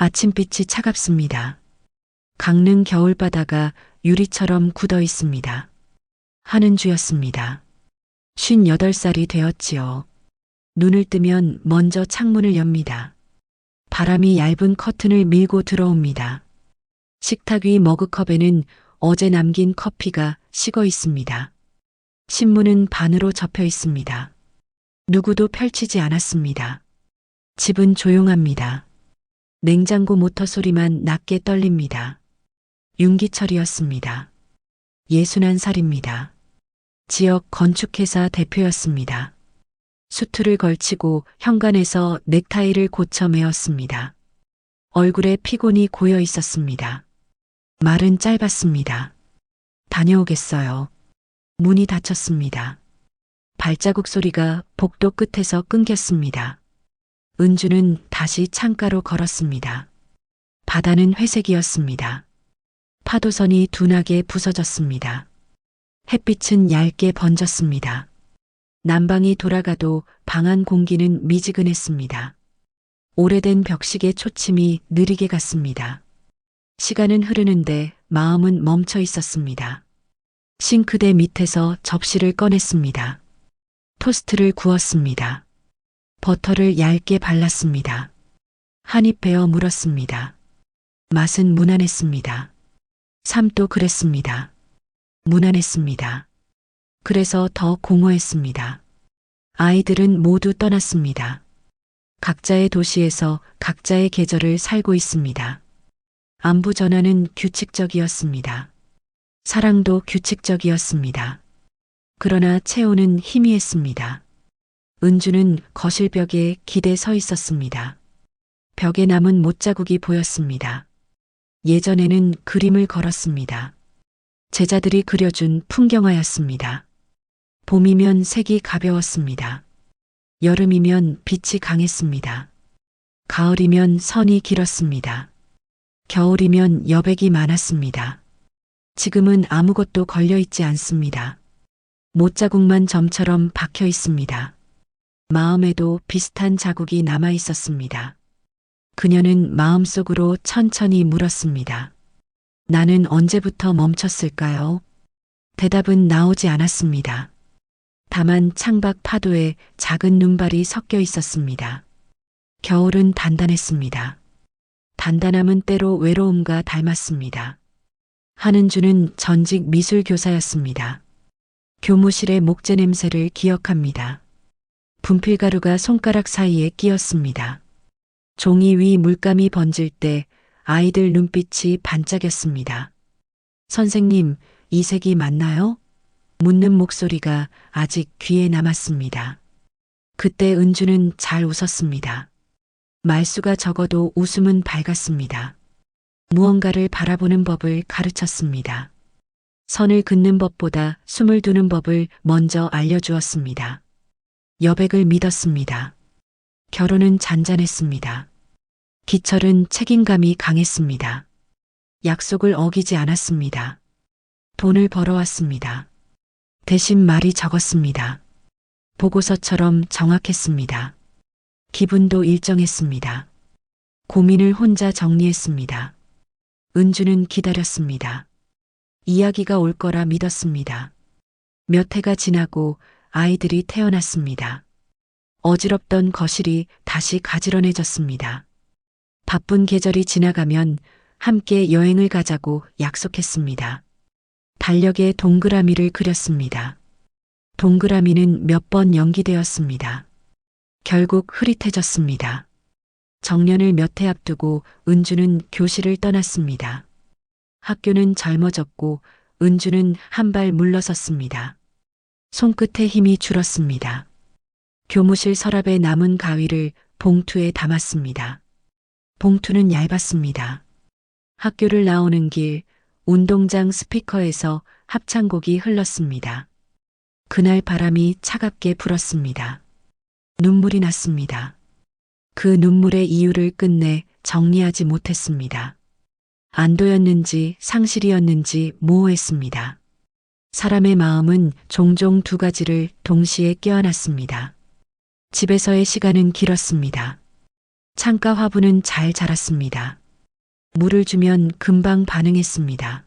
아침빛이 차갑습니다. 강릉 겨울바다가 유리처럼 굳어 있습니다. 하는 주였습니다. 58살이 되었지요. 눈을 뜨면 먼저 창문을 엽니다. 바람이 얇은 커튼을 밀고 들어옵니다. 식탁 위 머그컵에는 어제 남긴 커피가 식어 있습니다. 신문은 반으로 접혀 있습니다. 누구도 펼치지 않았습니다. 집은 조용합니다. 냉장고 모터 소리만 낮게 떨립니다. 윤기철이었습니다. 61살입니다. 지역 건축회사 대표였습니다. 수트를 걸치고 현관에서 넥타이를 고쳐 매었습니다. 얼굴에 피곤이 고여 있었습니다. 말은 짧았습니다. 다녀오겠어요. 문이 닫혔습니다. 발자국 소리가 복도 끝에서 끊겼습니다. 은주는 다시 창가로 걸었습니다. 바다는 회색이었습니다. 파도선이 둔하게 부서졌습니다. 햇빛은 얇게 번졌습니다. 난방이 돌아가도 방 안 공기는 미지근했습니다. 오래된 벽식의 초침이 느리게 갔습니다. 시간은 흐르는데 마음은 멈춰 있었습니다. 싱크대 밑에서 접시를 꺼냈습니다. 토스트를 구웠습니다. 버터를 얇게 발랐습니다. 한 입 베어 물었습니다. 맛은 무난했습니다. 삶도 그랬습니다. 무난했습니다. 그래서 더 공허했습니다. 아이들은 모두 떠났습니다. 각자의 도시에서 각자의 계절을 살고 있습니다. 안부 전화는 규칙적이었습니다. 사랑도 규칙적이었습니다. 그러나 채호는 희미했습니다. 은주는 거실벽에 기대 서 있었습니다. 벽에 남은 못자국이 보였습니다. 예전에는 그림을 걸었습니다. 제자들이 그려준 풍경화였습니다. 봄이면 색이 가벼웠습니다. 여름이면 빛이 강했습니다. 가을이면 선이 길었습니다. 겨울이면 여백이 많았습니다. 지금은 아무것도 걸려있지 않습니다. 못자국만 점처럼 박혀 있습니다. 마음에도 비슷한 자국이 남아 있었습니다. 그녀는 마음속으로 천천히 물었습니다. 나는 언제부터 멈췄을까요? 대답은 나오지 않았습니다. 다만 창밖 파도에 작은 눈발이 섞여 있었습니다. 겨울은 단단했습니다. 단단함은 때로 외로움과 닮았습니다. 한은주는 전직 미술교사였습니다. 교무실의 목재 냄새를 기억합니다. 분필가루가 손가락 사이에 끼었습니다. 종이 위 물감이 번질 때 아이들 눈빛이 반짝였습니다. 선생님, 이 색이 맞나요? 묻는 목소리가 아직 귀에 남았습니다. 그때 은주는 잘 웃었습니다. 말수가 적어도 웃음은 밝았습니다. 무언가를 바라보는 법을 가르쳤습니다. 선을 긋는 법보다 숨을 두는 법을 먼저 알려주었습니다. 여백을 믿었습니다. 결혼은 잔잔했습니다. 기철은 책임감이 강했습니다. 약속을 어기지 않았습니다. 돈을 벌어왔습니다. 대신 말이 적었습니다. 보고서처럼 정확했습니다. 기분도 일정했습니다. 고민을 혼자 정리했습니다. 은주는 기다렸습니다. 이야기가 올 거라 믿었습니다. 몇 해가 지나고 아이들이 태어났습니다. 어지럽던 거실이 다시 가지런해졌습니다. 바쁜 계절이 지나가면 함께 여행을 가자고 약속했습니다. 달력에 동그라미를 그렸습니다. 동그라미는 몇 번 연기되었습니다. 결국 흐릿해졌습니다. 정년을 몇 해 앞두고 은주는 교실을 떠났습니다. 학교는 젊어졌고 은주는 한 발 물러섰습니다. 손끝에 힘이 줄었습니다. 교무실 서랍에 남은 가위를 봉투에 담았습니다. 봉투는 얇았습니다. 학교를 나오는 길, 운동장 스피커에서 합창곡이 흘렀습니다. 그날 바람이 차갑게 불었습니다. 눈물이 났습니다. 그 눈물의 이유를 끝내 정리하지 못했습니다. 안도였는지 상실이었는지 모호했습니다. 사람의 마음은 종종 두 가지를 동시에 껴안았습니다. 집에서의 시간은 길었습니다. 창가 화분은 잘 자랐습니다. 물을 주면 금방 반응했습니다.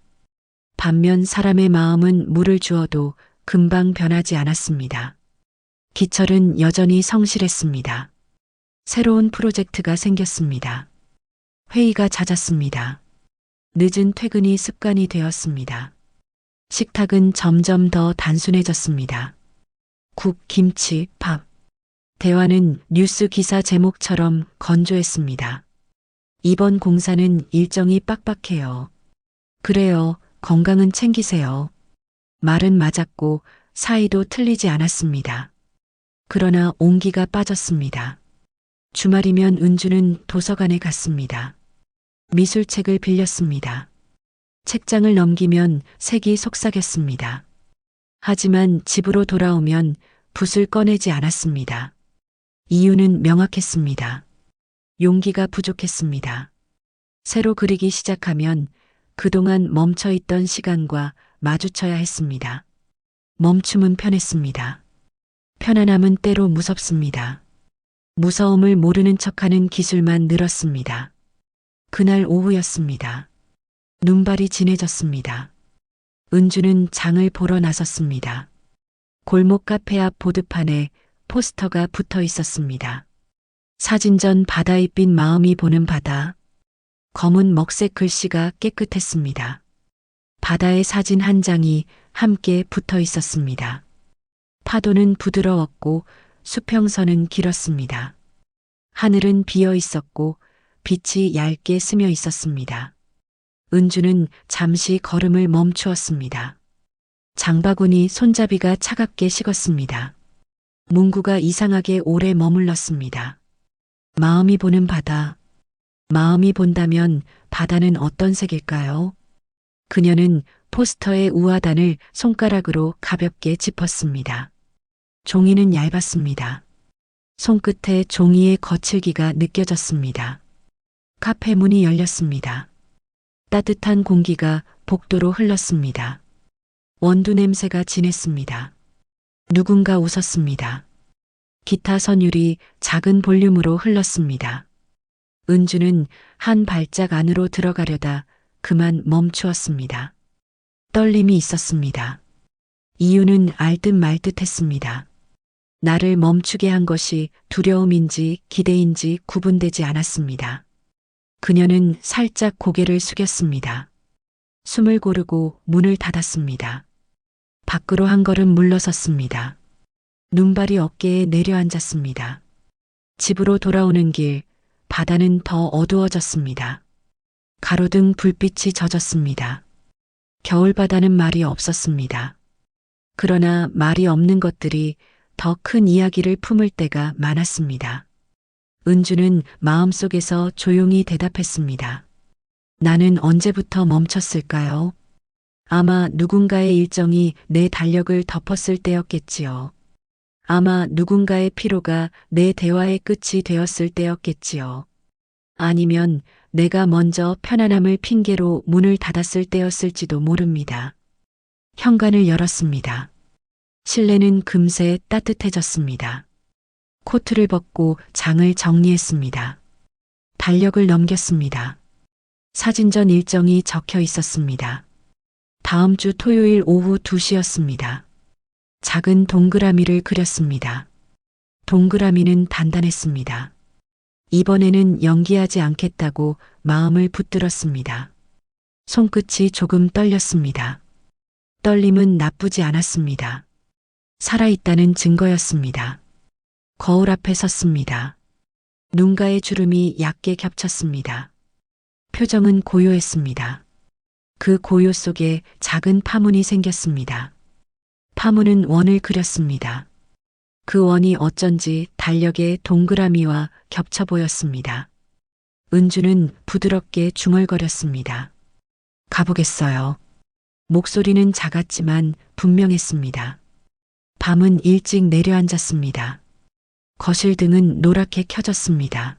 반면 사람의 마음은 물을 주어도 금방 변하지 않았습니다. 기철은 여전히 성실했습니다. 새로운 프로젝트가 생겼습니다. 회의가 잦았습니다. 늦은 퇴근이 습관이 되었습니다. 식탁은 점점 더 단순해졌습니다. 국, 김치, 밥. 대화는 뉴스 기사 제목처럼 건조했습니다. 이번 공사는 일정이 빡빡해요. 그래요. 건강은 챙기세요. 말은 맞았고 사이도 틀리지 않았습니다. 그러나 온기가 빠졌습니다. 주말이면 은주는 도서관에 갔습니다. 미술책을 빌렸습니다. 책장을 넘기면 색이 속삭였습니다. 하지만 집으로 돌아오면 붓을 꺼내지 않았습니다. 이유는 명확했습니다. 용기가 부족했습니다. 새로 그리기 시작하면 그동안 멈춰있던 시간과 마주쳐야 했습니다. 멈춤은 편했습니다. 편안함은 때로 무섭습니다. 무서움을 모르는 척하는 기술만 늘었습니다. 그날 오후였습니다. 눈발이 진해졌습니다. 은주는 장을 보러 나섰습니다. 골목 카페 앞 보드판에 포스터가 붙어 있었습니다. 사진전 바다의 빛 마음이 보는 바다. 검은 먹색 글씨가 깨끗했습니다. 바다의 사진 한 장이 함께 붙어 있었습니다. 파도는 부드러웠고 수평선은 길었습니다. 하늘은 비어 있었고 빛이 얇게 스며 있었습니다. 은주는 잠시 걸음을 멈추었습니다. 장바구니 손잡이가 차갑게 식었습니다. 문구가 이상하게 오래 머물렀습니다. 마음이 보는 바다. 마음이 본다면 바다는 어떤 색일까요? 그녀는 포스터의 우하단을 손가락으로 가볍게 짚었습니다. 종이는 얇았습니다. 손끝에 종이의 거칠기가 느껴졌습니다. 카페 문이 열렸습니다. 따뜻한 공기가 복도로 흘렀습니다. 원두 냄새가 진했습니다. 누군가 웃었습니다. 기타 선율이 작은 볼륨으로 흘렀습니다. 은주는 한 발짝 안으로 들어가려다 그만 멈추었습니다. 떨림이 있었습니다. 이유는 알 듯 말 듯 했습니다. 나를 멈추게 한 것이 두려움인지 기대인지 구분되지 않았습니다. 그녀는 살짝 고개를 숙였습니다. 숨을 고르고 문을 닫았습니다. 밖으로 한 걸음 물러섰습니다. 눈발이 어깨에 내려앉았습니다. 집으로 돌아오는 길, 바다는 더 어두워졌습니다. 가로등 불빛이 젖었습니다. 겨울바다는 말이 없었습니다. 그러나 말이 없는 것들이 더 큰 이야기를 품을 때가 많았습니다. 은주는 마음속에서 조용히 대답했습니다. 나는 언제부터 멈췄을까요? 아마 누군가의 일정이 내 달력을 덮었을 때였겠지요. 아마 누군가의 피로가 내 대화의 끝이 되었을 때였겠지요. 아니면 내가 먼저 편안함을 핑계로 문을 닫았을 때였을지도 모릅니다. 현관을 열었습니다. 실내는 금세 따뜻해졌습니다. 코트를 벗고 장을 정리했습니다. 달력을 넘겼습니다. 사진전 일정이 적혀 있었습니다. 다음 주 토요일 오후 2시였습니다. 작은 동그라미를 그렸습니다. 동그라미는 단단했습니다. 이번에는 연기하지 않겠다고 마음을 붙들었습니다. 손끝이 조금 떨렸습니다. 떨림은 나쁘지 않았습니다. 살아있다는 증거였습니다. 거울 앞에 섰습니다. 눈가의 주름이 얕게 겹쳤습니다. 표정은 고요했습니다. 그 고요 속에 작은 파문이 생겼습니다. 파문은 원을 그렸습니다. 그 원이 어쩐지 달력의 동그라미와 겹쳐 보였습니다. 은주는 부드럽게 중얼거렸습니다. 가보겠어요. 목소리는 작았지만 분명했습니다. 밤은 일찍 내려앉았습니다. 거실 등은 노랗게 켜졌습니다.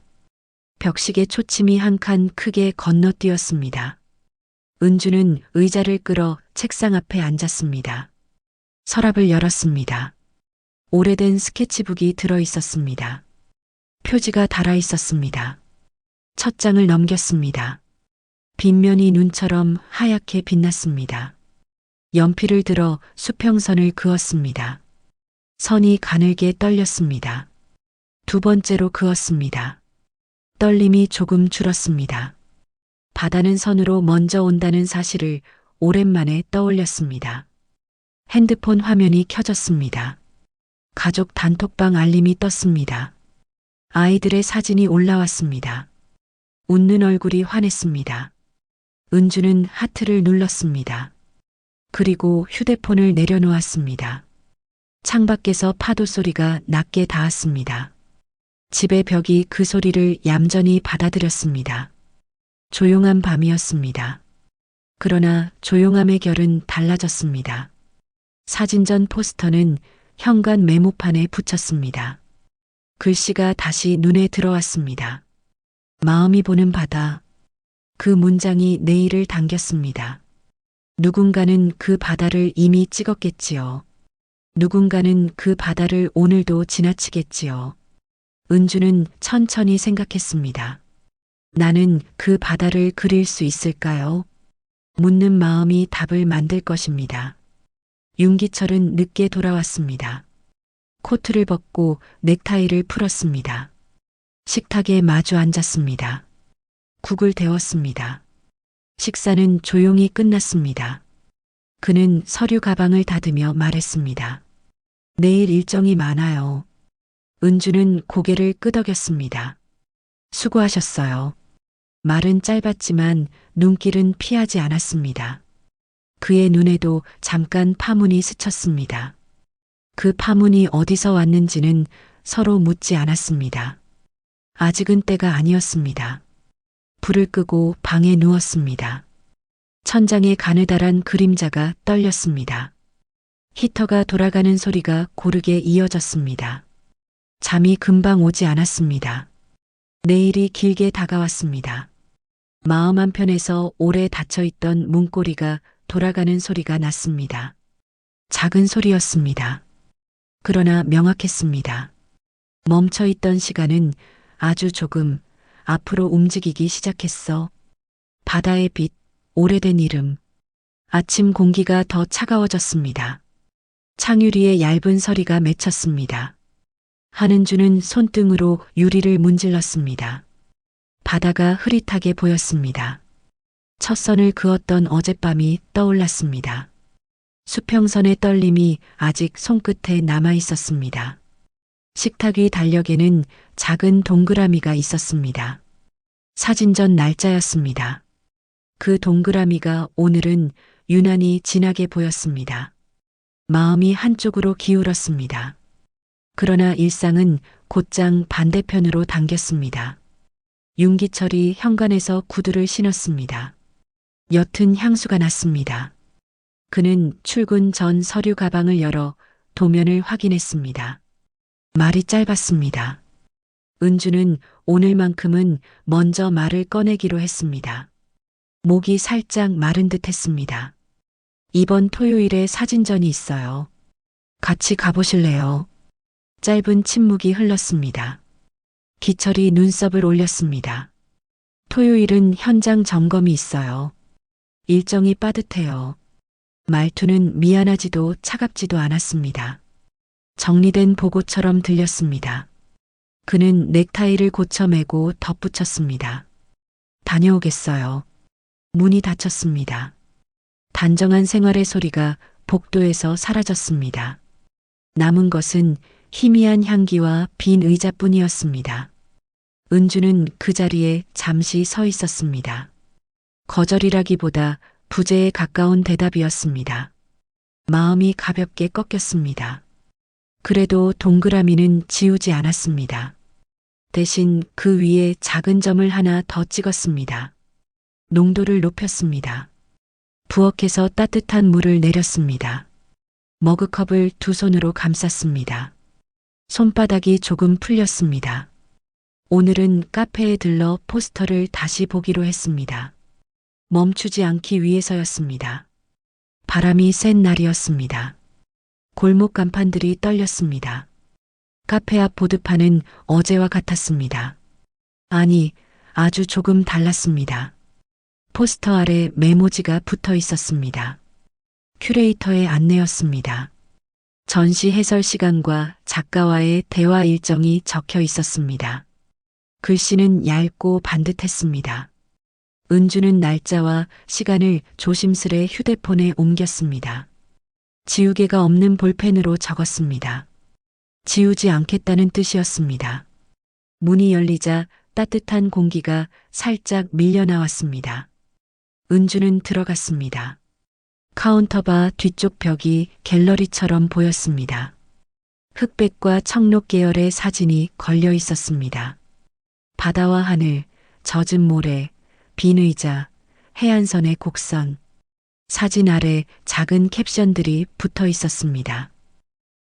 벽식의 초침이 한 칸 크게 건너뛰었습니다. 은주는 의자를 끌어 책상 앞에 앉았습니다. 서랍을 열었습니다. 오래된 스케치북이 들어 있었습니다. 표지가 달아 있었습니다. 첫 장을 넘겼습니다. 빗면이 눈처럼 하얗게 빛났습니다. 연필을 들어 수평선을 그었습니다. 선이 가늘게 떨렸습니다. 두 번째로 그었습니다. 떨림이 조금 줄었습니다. 바다는 선으로 먼저 온다는 사실을 오랜만에 떠올렸습니다. 핸드폰 화면이 켜졌습니다. 가족 단톡방 알림이 떴습니다. 아이들의 사진이 올라왔습니다. 웃는 얼굴이 환했습니다. 은주는 하트를 눌렀습니다. 그리고 휴대폰을 내려놓았습니다. 창밖에서 파도 소리가 낮게 닿았습니다. 집의 벽이 그 소리를 얌전히 받아들였습니다. 조용한 밤이었습니다. 그러나 조용함의 결은 달라졌습니다. 사진전 포스터는 현관 메모판에 붙였습니다. 글씨가 다시 눈에 들어왔습니다. 마음이 보는 바다. 그 문장이 내일을 당겼습니다. 누군가는 그 바다를 이미 찍었겠지요. 누군가는 그 바다를 오늘도 지나치겠지요. 은주는 천천히 생각했습니다. 나는 그 바다를 그릴 수 있을까요? 묻는 마음이 답을 만들 것입니다. 윤기철은 늦게 돌아왔습니다. 코트를 벗고 넥타이를 풀었습니다. 식탁에 마주 앉았습니다. 국을 데웠습니다. 식사는 조용히 끝났습니다. 그는 서류 가방을 닫으며 말했습니다. 내일 일정이 많아요. 은주는 고개를 끄덕였습니다. 수고하셨어요. 말은 짧았지만 눈길은 피하지 않았습니다. 그의 눈에도 잠깐 파문이 스쳤습니다. 그 파문이 어디서 왔는지는 서로 묻지 않았습니다. 아직은 때가 아니었습니다. 불을 끄고 방에 누웠습니다. 천장에 가느다란 그림자가 떨렸습니다. 히터가 돌아가는 소리가 고르게 이어졌습니다. 잠이 금방 오지 않았습니다. 내일이 길게 다가왔습니다. 마음 한편에서 오래 닫혀있던 문고리가 돌아가는 소리가 났습니다. 작은 소리였습니다. 그러나 명확했습니다. 멈춰있던 시간은 아주 조금 앞으로 움직이기 시작했어. 바다의 빛, 오래된 이름. 아침 공기가 더 차가워졌습니다. 창유리에 얇은 서리가 맺혔습니다. 한은주는 손등으로 유리를 문질렀습니다. 바다가 흐릿하게 보였습니다. 첫 선을 그었던 어젯밤이 떠올랐습니다. 수평선의 떨림이 아직 손끝에 남아 있었습니다. 식탁 위 달력에는 작은 동그라미가 있었습니다. 사진전 날짜였습니다. 그 동그라미가 오늘은 유난히 진하게 보였습니다. 마음이 한쪽으로 기울었습니다. 그러나 일상은 곧장 반대편으로 당겼습니다. 윤기철이 현관에서 구두를 신었습니다. 옅은 향수가 났습니다. 그는 출근 전 서류 가방을 열어 도면을 확인했습니다. 말이 짧았습니다. 은주는 오늘만큼은 먼저 말을 꺼내기로 했습니다. 목이 살짝 마른 듯 했습니다. 이번 토요일에 사진전이 있어요. 같이 가보실래요? 짧은 침묵이 흘렀습니다. 기철이 눈썹을 올렸습니다. 토요일은 현장 점검이 있어요. 일정이 빠듯해요. 말투는 미안하지도 차갑지도 않았습니다. 정리된 보고처럼 들렸습니다. 그는 넥타이를 고쳐매고 덧붙였습니다. 다녀오겠어요. 문이 닫혔습니다. 단정한 생활의 소리가 복도에서 사라졌습니다. 남은 것은 희미한 향기와 빈 의자뿐이었습니다. 은주는 그 자리에 잠시 서 있었습니다. 거절이라기보다 부재에 가까운 대답이었습니다. 마음이 가볍게 꺾였습니다. 그래도 동그라미는 지우지 않았습니다. 대신 그 위에 작은 점을 하나 더 찍었습니다. 농도를 높였습니다. 부엌에서 따뜻한 물을 내렸습니다. 머그컵을 두 손으로 감쌌습니다. 손바닥이 조금 풀렸습니다. 오늘은 카페에 들러 포스터를 다시 보기로 했습니다. 멈추지 않기 위해서였습니다. 바람이 센 날이었습니다. 골목 간판들이 떨렸습니다. 카페 앞 보드판은 어제와 같았습니다. 아니, 아주 조금 달랐습니다. 포스터 아래 메모지가 붙어 있었습니다. 큐레이터의 안내였습니다. 전시 해설 시간과 작가와의 대화 일정이 적혀 있었습니다. 글씨는 얇고 반듯했습니다. 은주는 날짜와 시간을 조심스레 휴대폰에 옮겼습니다. 지우개가 없는 볼펜으로 적었습니다. 지우지 않겠다는 뜻이었습니다. 문이 열리자 따뜻한 공기가 살짝 밀려 나왔습니다. 은주는 들어갔습니다. 카운터바 뒤쪽 벽이 갤러리처럼 보였습니다. 흑백과 청록 계열의 사진이 걸려 있었습니다. 바다와 하늘, 젖은 모래, 빈 의자, 해안선의 곡선, 사진 아래 작은 캡션들이 붙어 있었습니다.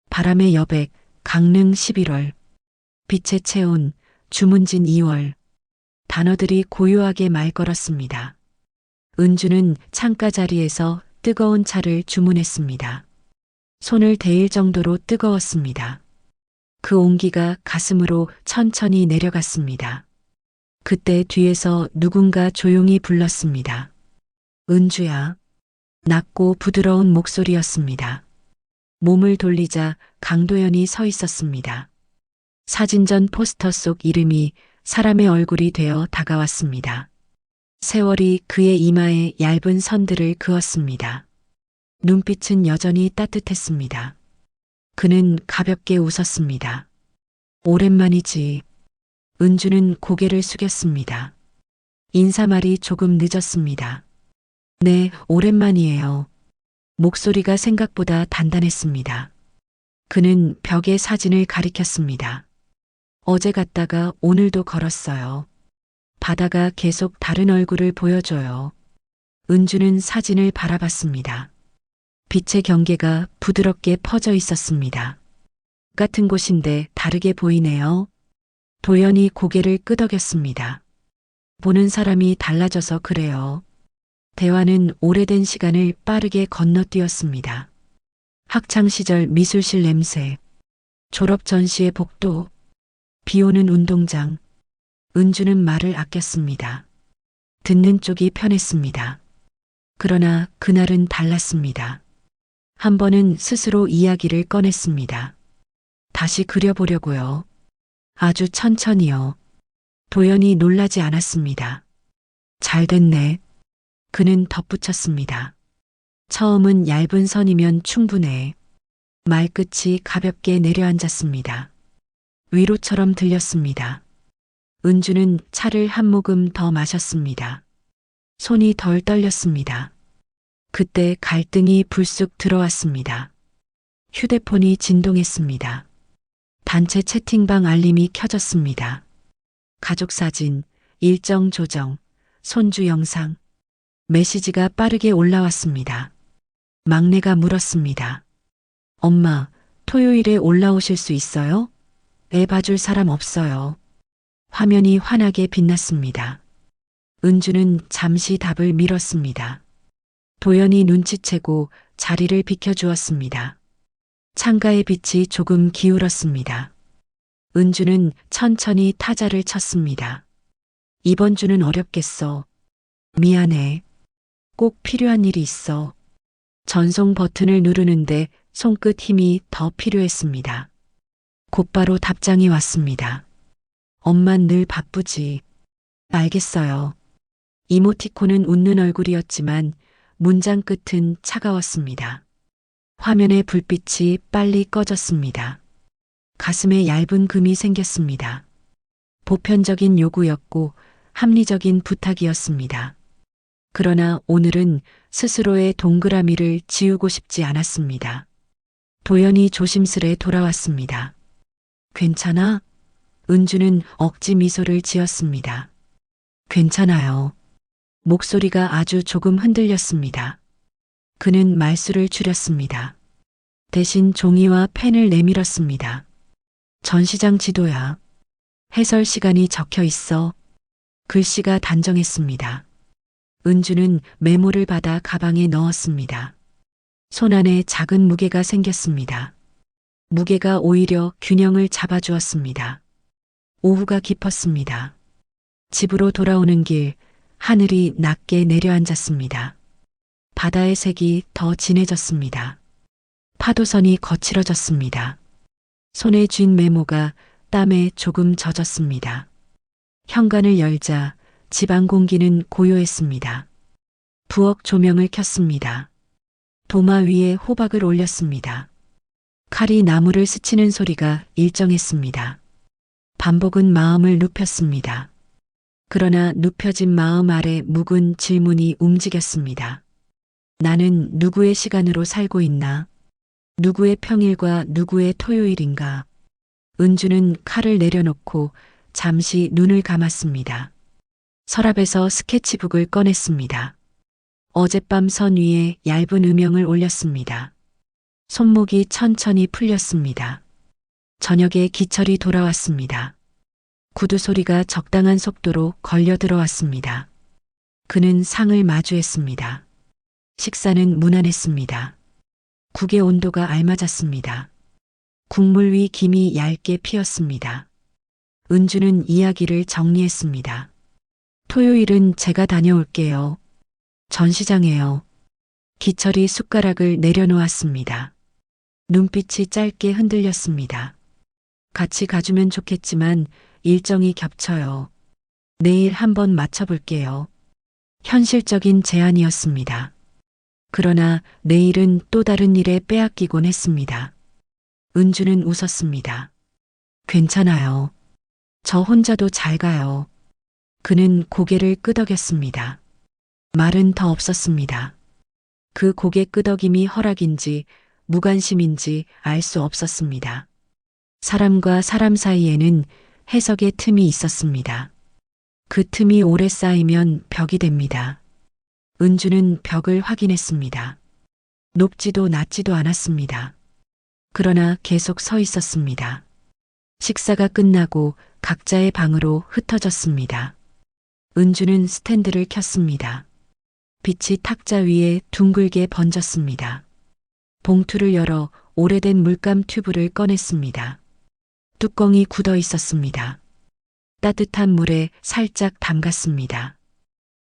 바람의 여백, 강릉 11월, 빛의 체온, 주문진 2월. 단어들이 고요하게 말 걸었습니다. 은주는 창가 자리에서 뜨거운 차를 주문했습니다. 손을 대일 정도로 뜨거웠습니다. 그 온기가 가슴으로 천천히 내려갔습니다. 그때 뒤에서 누군가 조용히 불렀습니다. 은주야. 낮고 부드러운 목소리였습니다. 몸을 돌리자 강도연이 서 있었습니다. 사진전 포스터 속 이름이 사람의 얼굴이 되어 다가왔습니다. 세월이 그의 이마에 얇은 선들을 그었습니다. 눈빛은 여전히 따뜻했습니다. 그는 가볍게 웃었습니다. 오랜만이지. 은주는 고개를 숙였습니다. 인사말이 조금 늦었습니다. 네, 오랜만이에요. 목소리가 생각보다 단단했습니다. 그는 벽에 사진을 가리켰습니다. 어제 갔다가 오늘도 걸었어요. 바다가 계속 다른 얼굴을 보여줘요. 은주는 사진을 바라봤습니다. 빛의 경계가 부드럽게 퍼져 있었습니다. 같은 곳인데 다르게 보이네요. 도연이 고개를 끄덕였습니다. 보는 사람이 달라져서 그래요. 대화는 오래된 시간을 빠르게 건너뛰었습니다. 학창시절 미술실 냄새, 졸업 전시의 복도, 비오는 운동장. 은주는 말을 아꼈습니다. 듣는 쪽이 편했습니다. 그러나 그날은 달랐습니다. 한 번은 스스로 이야기를 꺼냈습니다. 다시 그려보려고요. 아주 천천히요. 도연이 놀라지 않았습니다. 잘 됐네. 그는 덧붙였습니다. 처음은 얇은 선이면 충분해. 말끝이 가볍게 내려앉았습니다. 위로처럼 들렸습니다. 은주는 차를 한 모금 더 마셨습니다. 손이 덜 떨렸습니다. 그때 갈등이 불쑥 들어왔습니다. 휴대폰이 진동했습니다. 단체 채팅방 알림이 켜졌습니다. 가족 사진, 일정 조정, 손주 영상, 메시지가 빠르게 올라왔습니다. 막내가 물었습니다. 엄마, 토요일에 올라오실 수 있어요? 애 봐줄 사람 없어요. 화면이 환하게 빛났습니다. 은주는 잠시 답을 미뤘습니다. 도연이 눈치채고 자리를 비켜주었습니다. 창가의 빛이 조금 기울었습니다. 은주는 천천히 타자를 쳤습니다. 이번 주는 어렵겠어. 미안해. 꼭 필요한 일이 있어. 전송 버튼을 누르는데 손끝 힘이 더 필요했습니다. 곧바로 답장이 왔습니다. 엄만 늘 바쁘지. 알겠어요. 이모티콘은 웃는 얼굴이었지만 문장 끝은 차가웠습니다. 화면의 불빛이 빨리 꺼졌습니다. 가슴에 얇은 금이 생겼습니다. 보편적인 요구였고 합리적인 부탁이었습니다. 그러나 오늘은 스스로의 동그라미를 지우고 싶지 않았습니다. 도연이 조심스레 돌아왔습니다. 괜찮아? 은주는 억지 미소를 지었습니다. 괜찮아요. 목소리가 아주 조금 흔들렸습니다. 그는 말수를 줄였습니다. 대신 종이와 펜을 내밀었습니다. 전시장 지도야. 해설 시간이 적혀 있어. 글씨가 단정했습니다. 은주는 메모를 받아 가방에 넣었습니다. 손 안에 작은 무게가 생겼습니다. 무게가 오히려 균형을 잡아주었습니다. 오후가 깊었습니다. 집으로 돌아오는 길, 하늘이 낮게 내려앉았습니다. 바다의 색이 더 진해졌습니다. 파도선이 거칠어졌습니다. 손에 쥔 메모가 땀에 조금 젖었습니다. 현관을 열자 집안 공기는 고요했습니다. 부엌 조명을 켰습니다. 도마 위에 호박을 올렸습니다. 칼이 나무를 스치는 소리가 일정했습니다. 반복은 마음을 눕혔습니다. 그러나 눕혀진 마음 아래 묵은 질문이 움직였습니다. 나는 누구의 시간으로 살고 있나? 누구의 평일과 누구의 토요일인가? 은주는 칼을 내려놓고 잠시 눈을 감았습니다. 서랍에서 스케치북을 꺼냈습니다. 어젯밤 선 위에 얇은 음영을 올렸습니다. 손목이 천천히 풀렸습니다. 저녁에 기철이 돌아왔습니다. 구두 소리가 적당한 속도로 걸려 들어왔습니다. 그는 상을 마주했습니다. 식사는 무난했습니다. 국의 온도가 알맞았습니다. 국물 위 김이 얇게 피었습니다. 은주는 이야기를 정리했습니다. 토요일은 제가 다녀올게요. 전시장에요. 기철이 숟가락을 내려놓았습니다. 눈빛이 짧게 흔들렸습니다. 같이 가주면 좋겠지만 일정이 겹쳐요. 내일 한번 맞춰볼게요. 현실적인 제안이었습니다. 그러나 내일은 또 다른 일에 빼앗기곤 했습니다. 은주는 웃었습니다. 괜찮아요. 저 혼자도 잘 가요. 그는 고개를 끄덕였습니다. 말은 더 없었습니다. 그 고개 끄덕임이 허락인지 무관심인지 알 수 없었습니다. 사람과 사람 사이에는 해석의 틈이 있었습니다. 그 틈이 오래 쌓이면 벽이 됩니다. 은주는 벽을 확인했습니다. 높지도 낮지도 않았습니다. 그러나 계속 서 있었습니다. 식사가 끝나고 각자의 방으로 흩어졌습니다. 은주는 스탠드를 켰습니다. 빛이 탁자 위에 둥글게 번졌습니다. 봉투를 열어 오래된 물감 튜브를 꺼냈습니다. 뚜껑이 굳어 있었습니다. 따뜻한 물에 살짝 담갔습니다.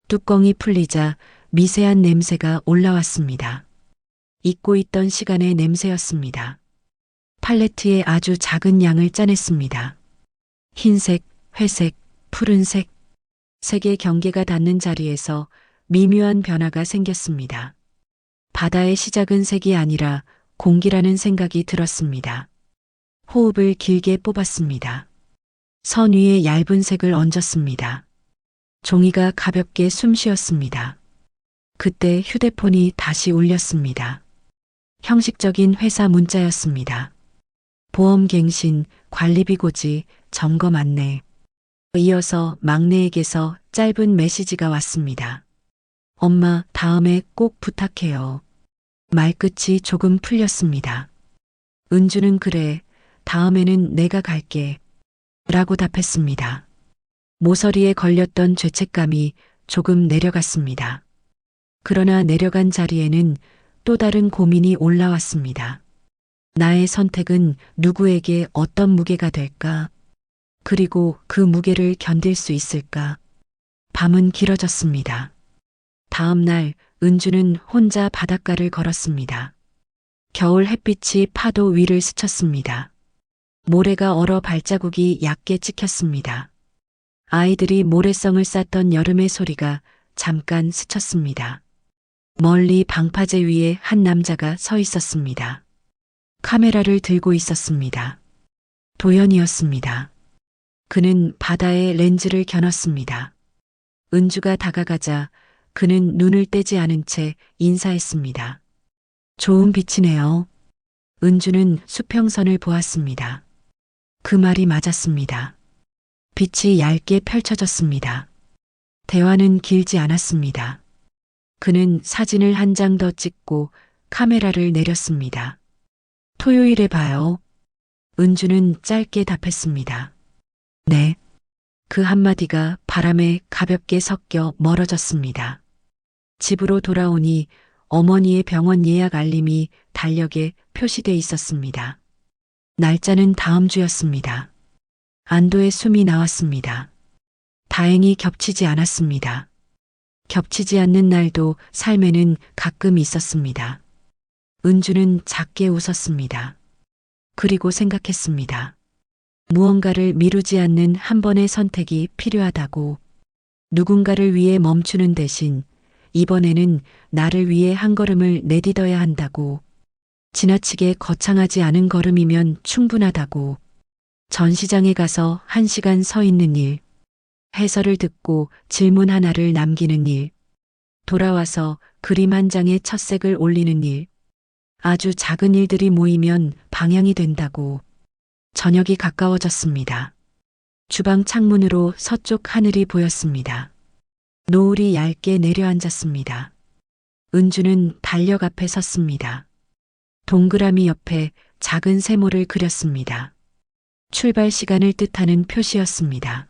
뚜껑이 풀리자 미세한 냄새가 올라왔습니다. 잊고 있던 시간의 냄새였습니다. 팔레트에 아주 작은 양을 짜냈습니다. 흰색, 회색, 푸른색, 색의 경계가 닿는 자리에서 미묘한 변화가 생겼습니다. 바다의 시작은 색이 아니라 공기라는 생각이 들었습니다. 호흡을 길게 뽑았습니다. 선 위에 얇은 색을 얹었습니다. 종이가 가볍게 숨 쉬었습니다. 그때 휴대폰이 다시 울렸습니다. 형식적인 회사 문자였습니다. 보험 갱신, 관리비 고지, 점검 안내. 이어서 막내에게서 짧은 메시지가 왔습니다. 엄마, 다음에 꼭 부탁해요. 말끝이 조금 풀렸습니다. 은주는 그래, 다음에는 내가 갈게. 라고 답했습니다. 모서리에 걸렸던 죄책감이 조금 내려갔습니다. 그러나 내려간 자리에는 또 다른 고민이 올라왔습니다. 나의 선택은 누구에게 어떤 무게가 될까? 그리고 그 무게를 견딜 수 있을까? 밤은 길어졌습니다. 다음 날 은주는 혼자 바닷가를 걸었습니다. 겨울 햇빛이 파도 위를 스쳤습니다. 모래가 얼어 발자국이 얕게 찍혔습니다. 아이들이 모래성을 쌌던 여름의 소리가 잠깐 스쳤습니다. 멀리 방파제 위에 한 남자가 서 있었습니다. 카메라를 들고 있었습니다. 도연이었습니다. 그는 바다에 렌즈를 겨눴습니다. 은주가 다가가자 그는 눈을 떼지 않은 채 인사했습니다. 좋은 빛이네요. 은주는 수평선을 보았습니다. 그 말이 맞았습니다. 빛이 얇게 펼쳐졌습니다. 대화는 길지 않았습니다. 그는 사진을 한 장 더 찍고 카메라를 내렸습니다. 토요일에 봐요. 은주는 짧게 답했습니다. 네. 그 한마디가 바람에 가볍게 섞여 멀어졌습니다. 집으로 돌아오니 어머니의 병원 예약 알림이 달력에 표시돼 있었습니다. 날짜는 다음 주였습니다. 안도의 숨이 나왔습니다. 다행히 겹치지 않았습니다. 겹치지 않는 날도 삶에는 가끔 있었습니다. 은주는 작게 웃었습니다. 그리고 생각했습니다. 무언가를 미루지 않는 한 번의 선택이 필요하다고. 누군가를 위해 멈추는 대신 이번에는 나를 위해 한 걸음을 내딛어야 한다고. 지나치게 거창하지 않은 걸음이면 충분하다고. 전시장에 가서 1시간 서 있는 일. 해설을 듣고 질문 하나를 남기는 일. 돌아와서 그림 한 장에 첫 색을 올리는 일. 아주 작은 일들이 모이면 방향이 된다고. 저녁이 가까워졌습니다. 주방 창문으로 서쪽 하늘이 보였습니다. 노을이 얇게 내려앉았습니다. 은주는 달력 앞에 섰습니다. 동그라미 옆에 작은 세모를 그렸습니다. 출발 시간을 뜻하는 표시였습니다.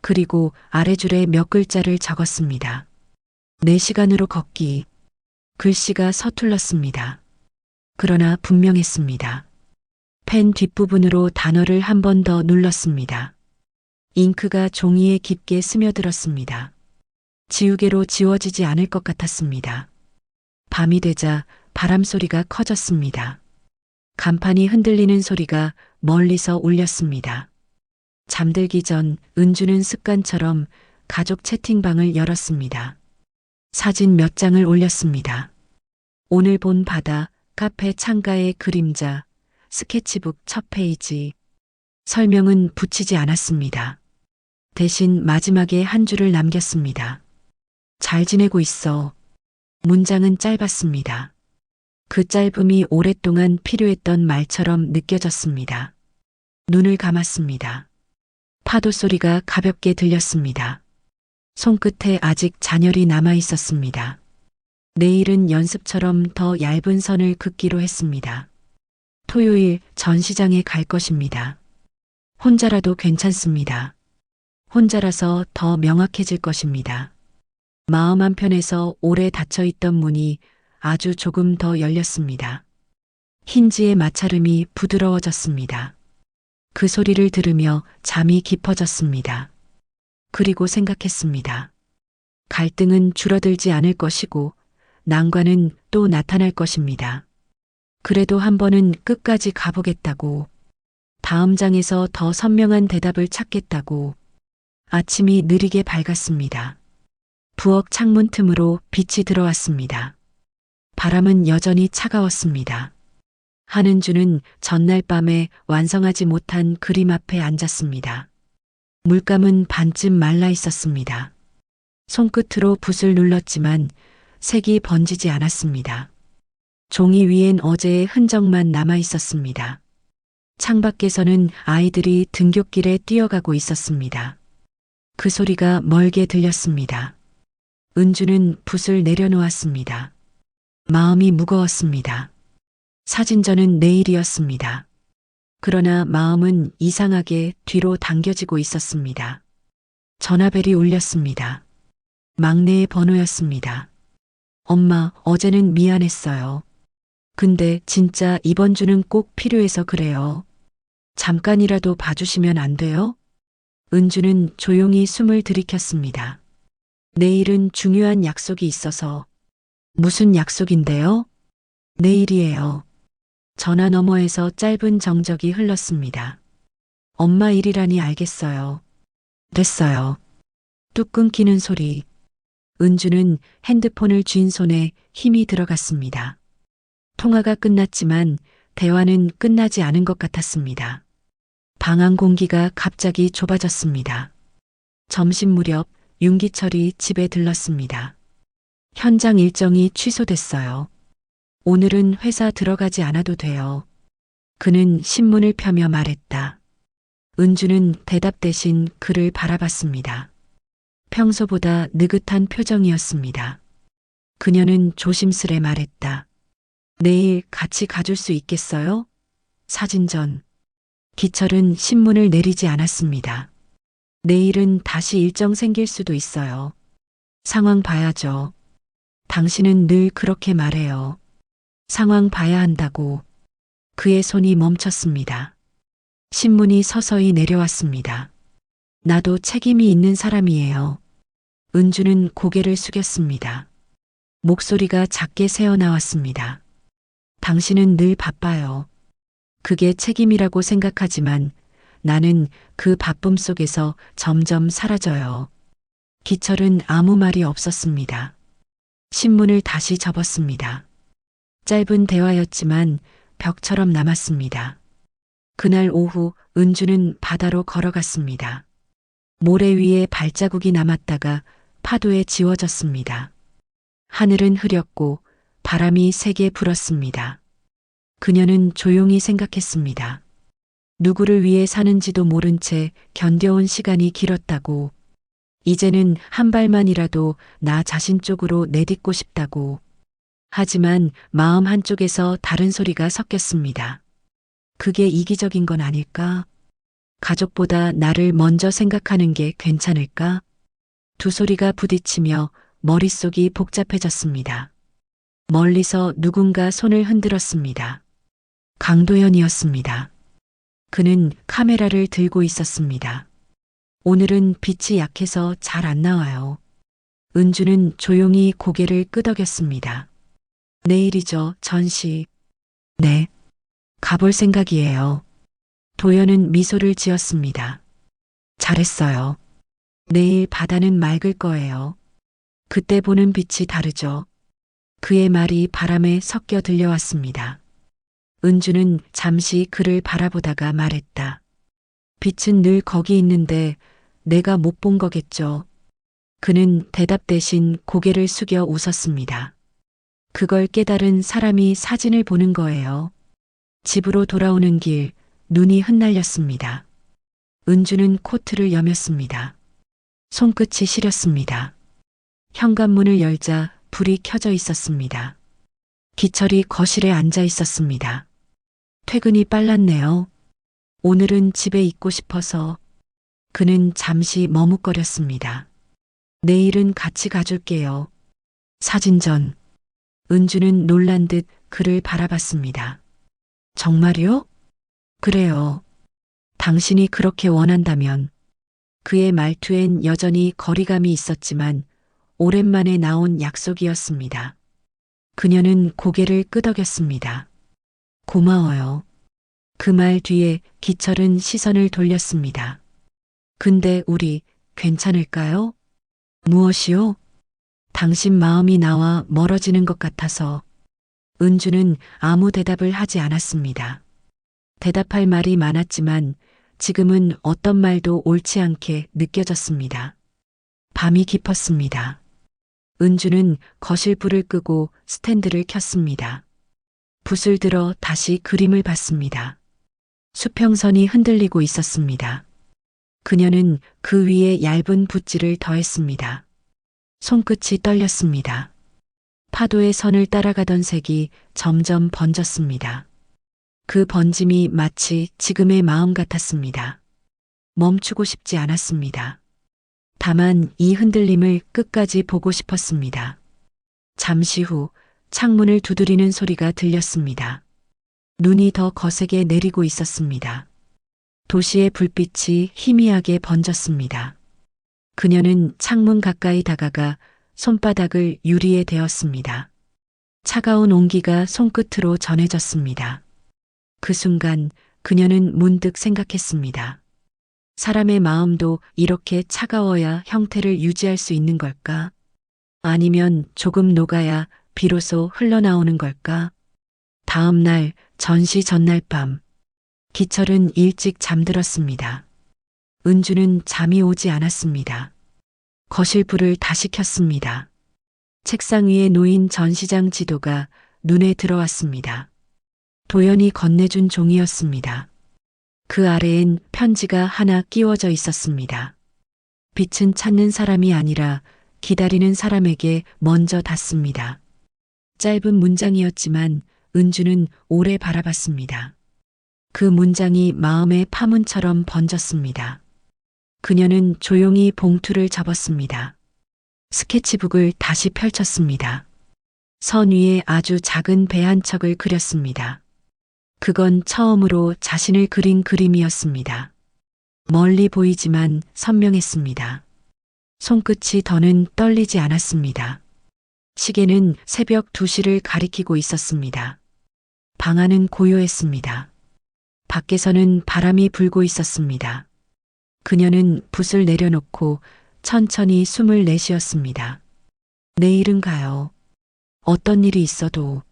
그리고 아래줄에 몇 글자를 적었습니다. 4시간으로 걷기. 글씨가 서툴렀습니다. 그러나 분명했습니다. 펜 뒷부분으로 단어를 한 번 더 눌렀습니다. 잉크가 종이에 깊게 스며들었습니다. 지우개로 지워지지 않을 것 같았습니다. 밤이 되자 바람 소리가 커졌습니다. 간판이 흔들리는 소리가 멀리서 울렸습니다. 잠들기 전 은주는 습관처럼 가족 채팅방을 열었습니다. 사진 몇 장을 올렸습니다. 오늘 본 바다, 카페 창가의 그림자, 스케치북 첫 페이지. 설명은 붙이지 않았습니다. 대신 마지막에 한 줄을 남겼습니다. 잘 지내고 있어. 문장은 짧았습니다. 그 짧음이 오랫동안 필요했던 말처럼 느껴졌습니다. 눈을 감았습니다. 파도 소리가 가볍게 들렸습니다. 손끝에 아직 잔열이 남아 있었습니다. 내일은 연습처럼 더 얇은 선을 긋기로 했습니다. 토요일 전시장에 갈 것입니다. 혼자라도 괜찮습니다. 혼자라서 더 명확해질 것입니다. 마음 한편에서 오래 닫혀있던 문이 아주 조금 더 열렸습니다. 힌지의 마찰음이 부드러워졌습니다. 그 소리를 들으며 잠이 깊어졌습니다. 그리고 생각했습니다. 갈등은 줄어들지 않을 것이고 난관은 또 나타날 것입니다. 그래도 한 번은 끝까지 가보겠다고. 다음 장에서 더 선명한 대답을 찾겠다고. 아침이 느리게 밝았습니다. 부엌 창문 틈으로 빛이 들어왔습니다. 바람은 여전히 차가웠습니다. 한은주는 전날 밤에 완성하지 못한 그림 앞에 앉았습니다. 물감은 반쯤 말라 있었습니다. 손끝으로 붓을 눌렀지만 색이 번지지 않았습니다. 종이 위엔 어제의 흔적만 남아 있었습니다. 창밖에서는 아이들이 등굣길에 뛰어가고 있었습니다. 그 소리가 멀게 들렸습니다. 은주는 붓을 내려놓았습니다. 마음이 무거웠습니다. 사진전은 내일이었습니다. 그러나 마음은 이상하게 뒤로 당겨지고 있었습니다. 전화벨이 울렸습니다. 막내의 번호였습니다. 엄마, 어제는 미안했어요. 근데 진짜 이번 주는 꼭 필요해서 그래요. 잠깐이라도 봐주시면 안 돼요? 은주는 조용히 숨을 들이켰습니다. 내일은 중요한 약속이 있어서. 무슨 약속인데요? 내일이에요. 전화 너머에서 짧은 정적이 흘렀습니다. 엄마 일이라니 알겠어요. 됐어요. 뚝 끊기는 소리. 은주는 핸드폰을 쥔 손에 힘이 들어갔습니다. 통화가 끝났지만 대화는 끝나지 않은 것 같았습니다. 방 안 공기가 갑자기 좁아졌습니다. 점심 무렵 윤기철이 집에 들렀습니다. 현장 일정이 취소됐어요. 오늘은 회사 들어가지 않아도 돼요. 그는 신문을 펴며 말했다. 은주는 대답 대신 그를 바라봤습니다. 평소보다 느긋한 표정이었습니다. 그녀는 조심스레 말했다. 내일 같이 가줄 수 있겠어요? 사진전. 기철은 신문을 내리지 않았습니다. 내일은 다시 일정 생길 수도 있어요. 상황 봐야죠. 당신은 늘 그렇게 말해요. 상황 봐야 한다고. 그의 손이 멈췄습니다. 신문이 서서히 내려왔습니다. 나도 책임이 있는 사람이에요. 은주는 고개를 숙였습니다. 목소리가 작게 새어나왔습니다. 당신은 늘 바빠요. 그게 책임이라고 생각하지만 나는 그 바쁨 속에서 점점 사라져요. 기철은 아무 말이 없었습니다. 신문을 다시 접었습니다. 짧은 대화였지만 벽처럼 남았습니다. 그날 오후 은주는 바다로 걸어갔습니다. 모래 위에 발자국이 남았다가 파도에 지워졌습니다. 하늘은 흐렸고 바람이 세게 불었습니다. 그녀는 조용히 생각했습니다. 누구를 위해 사는지도 모른 채 견뎌온 시간이 길었다고. 이제는 한 발만이라도 나 자신 쪽으로 내딛고 싶다고. 하지만 마음 한쪽에서 다른 소리가 섞였습니다. 그게 이기적인 건 아닐까? 가족보다 나를 먼저 생각하는 게 괜찮을까? 두 소리가 부딪히며 머릿속이 복잡해졌습니다. 멀리서 누군가 손을 흔들었습니다. 강도현이었습니다. 그는 카메라를 들고 있었습니다. 오늘은 빛이 약해서 잘 안 나와요. 은주는 조용히 고개를 끄덕였습니다. 내일이죠, 전시. 네. 가볼 생각이에요. 도연은 미소를 지었습니다. 잘했어요. 내일 바다는 맑을 거예요. 그때 보는 빛이 다르죠. 그의 말이 바람에 섞여 들려왔습니다. 은주는 잠시 그를 바라보다가 말했다. 빛은 늘 거기 있는데 내가 못 본 거겠죠. 그는 대답 대신 고개를 숙여 웃었습니다. 그걸 깨달은 사람이 사진을 보는 거예요. 집으로 돌아오는 길, 눈이 흩날렸습니다. 은주는 코트를 여몄습니다. 손끝이 시렸습니다. 현관문을 열자 불이 켜져 있었습니다. 기철이 거실에 앉아 있었습니다. 퇴근이 빨랐네요. 오늘은 집에 있고 싶어서. 그는 잠시 머뭇거렸습니다. 내일은 같이 가줄게요. 사진전. 은주는 놀란 듯 그를 바라봤습니다. 정말요? 그래요. 당신이 그렇게 원한다면. 그의 말투엔 여전히 거리감이 있었지만 오랜만에 나온 약속이었습니다. 그녀는 고개를 끄덕였습니다. 고마워요. 그 말 뒤에 기철은 시선을 돌렸습니다. 근데 우리 괜찮을까요? 무엇이요? 당신 마음이 나와 멀어지는 것 같아서. 은주는 아무 대답을 하지 않았습니다. 대답할 말이 많았지만 지금은 어떤 말도 옳지 않게 느껴졌습니다. 밤이 깊었습니다. 은주는 거실 불을 끄고 스탠드를 켰습니다. 붓을 들어 다시 그림을 봤습니다. 수평선이 흔들리고 있었습니다. 그녀는 그 위에 얇은 붓질을 더했습니다. 손끝이 떨렸습니다. 파도의 선을 따라가던 색이 점점 번졌습니다. 그 번짐이 마치 지금의 마음 같았습니다. 멈추고 싶지 않았습니다. 다만 이 흔들림을 끝까지 보고 싶었습니다. 잠시 후 창문을 두드리는 소리가 들렸습니다. 눈이 더 거세게 내리고 있었습니다. 도시의 불빛이 희미하게 번졌습니다. 그녀는 창문 가까이 다가가 손바닥을 유리에 대었습니다. 차가운 온기가 손끝으로 전해졌습니다. 그 순간 그녀는 문득 생각했습니다. 사람의 마음도 이렇게 차가워야 형태를 유지할 수 있는 걸까? 아니면 조금 녹아야 비로소 흘러나오는 걸까? 다음 날 전시 전날 밤 기철은 일찍 잠들었습니다. 은주는 잠이 오지 않았습니다. 거실 불을 다시 켰습니다. 책상 위에 놓인 전시장 지도가 눈에 들어왔습니다. 도연이 건네준 종이었습니다. 그 아래엔 편지가 하나 끼워져 있었습니다. 빛은 찾는 사람이 아니라 기다리는 사람에게 먼저 닿습니다. 짧은 문장이었지만 은주는 오래 바라봤습니다. 그 문장이 마음의 파문처럼 번졌습니다. 그녀는 조용히 봉투를 접었습니다. 스케치북을 다시 펼쳤습니다. 선 위에 아주 작은 배 한 척을 그렸습니다. 그건 처음으로 자신을 그린 그림이었습니다. 멀리 보이지만 선명했습니다. 손끝이 더는 떨리지 않았습니다. 시계는 새벽 2시를 가리키고 있었습니다. 방 안은 고요했습니다. 밖에서는 바람이 불고 있었습니다. 그녀는 붓을 내려놓고 천천히 숨을 내쉬었습니다. 내일은 가요. 어떤 일이 있어도.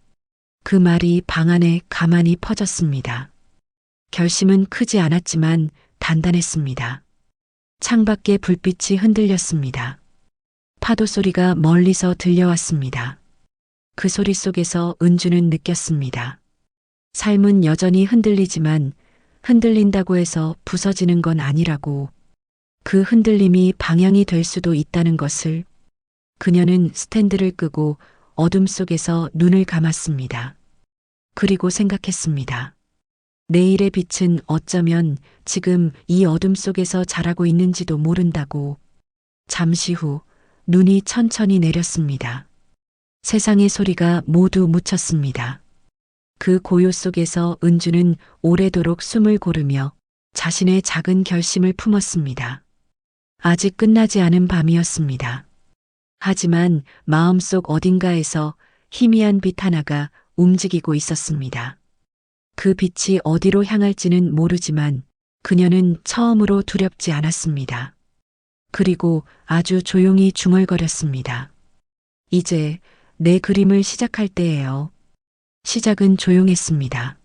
그 말이 방 안에 가만히 퍼졌습니다. 결심은 크지 않았지만 단단했습니다. 창밖에 불빛이 흔들렸습니다. 파도 소리가 멀리서 들려왔습니다. 그 소리 속에서 은주는 느꼈습니다. 삶은 여전히 흔들리지만 흔들린다고 해서 부서지는 건 아니라고. 그 흔들림이 방향이 될 수도 있다는 것을. 그녀는 스탠드를 끄고 어둠 속에서 눈을 감았습니다. 그리고 생각했습니다. 내일의 빛은 어쩌면 지금 이 어둠 속에서 자라고 있는지도 모른다고. 잠시 후 눈이 천천히 내렸습니다. 세상의 소리가 모두 묻혔습니다. 그 고요 속에서 은주는 오래도록 숨을 고르며 자신의 작은 결심을 품었습니다. 아직 끝나지 않은 밤이었습니다. 하지만 마음속 어딘가에서 희미한 빛 하나가 움직이고 있었습니다. 그 빛이 어디로 향할지는 모르지만 그녀는 처음으로 두렵지 않았습니다. 그리고 아주 조용히 중얼거렸습니다. 이제 내 그림을 시작할 때예요. 시작은 조용했습니다.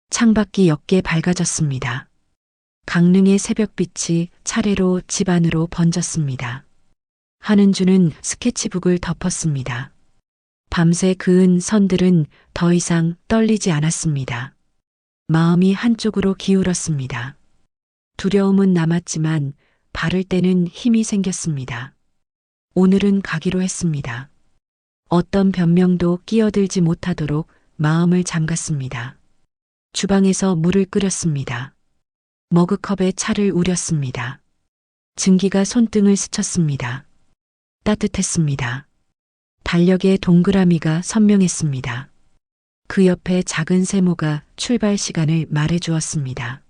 창밖이 옅게 밝아졌습니다. 강릉의 새벽빛이 차례로 집 안으로 번졌습니다. 한은주는 스케치북을 덮었습니다. 밤새 그은 선들은 더 이상 떨리지 않았습니다. 마음이 한쪽으로 기울었습니다. 두려움은 남았지만 바를 때는 힘이 생겼습니다. 오늘은 가기로 했습니다. 어떤 변명도 끼어들지 못하도록 마음을 잠갔습니다. 주방에서 물을 끓였습니다. 머그컵에 차를 우렸습니다. 증기가 손등을 스쳤습니다. 따뜻했습니다. 달력의 동그라미가 선명했습니다. 그 옆에 작은 세모가 출발 시간을 말해주었습니다.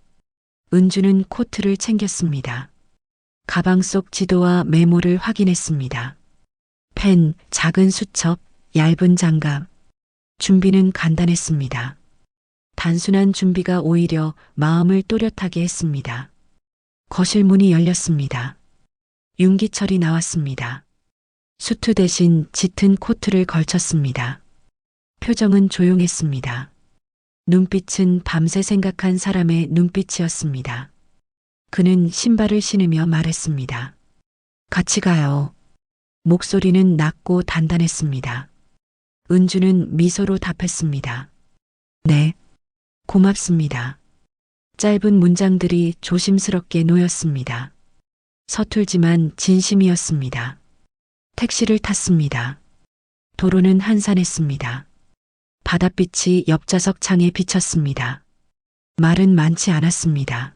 은주는 코트를 챙겼습니다. 가방 속 지도와 메모를 확인했습니다. 펜, 작은 수첩, 얇은 장갑. 준비는 간단했습니다. 단순한 준비가 오히려 마음을 또렷하게 했습니다. 거실 문이 열렸습니다. 윤기철이 나왔습니다. 수트 대신 짙은 코트를 걸쳤습니다. 표정은 조용했습니다. 눈빛은 밤새 생각한 사람의 눈빛이었습니다. 그는 신발을 신으며 말했습니다. 같이 가요. 목소리는 낮고 단단했습니다. 은주는 미소로 답했습니다. 네, 고맙습니다. 짧은 문장들이 조심스럽게 놓였습니다. 서툴지만 진심이었습니다. 택시를 탔습니다. 도로는 한산했습니다. 바닷빛이 옆좌석 창에 비쳤습니다. 말은 많지 않았습니다.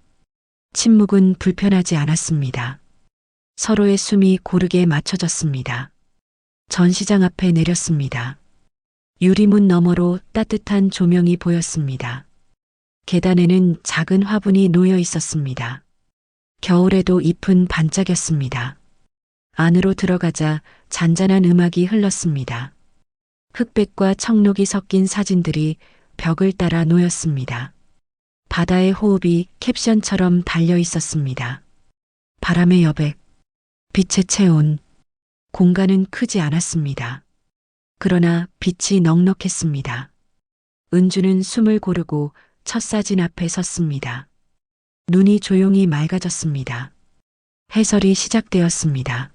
침묵은 불편하지 않았습니다. 서로의 숨이 고르게 맞춰졌습니다. 전시장 앞에 내렸습니다. 유리문 너머로 따뜻한 조명이 보였습니다. 계단에는 작은 화분이 놓여 있었습니다. 겨울에도 잎은 반짝였습니다. 안으로 들어가자 잔잔한 음악이 흘렀습니다. 흑백과 청록이 섞인 사진들이 벽을 따라 놓였습니다. 바다의 호흡이 캡션처럼 달려 있었습니다. 바람의 여백, 빛의 체온. 공간은 크지 않았습니다. 그러나 빛이 넉넉했습니다. 은주는 숨을 고르고 첫 사진 앞에 섰습니다. 눈이 조용히 맑아졌습니다. 해설이 시작되었습니다.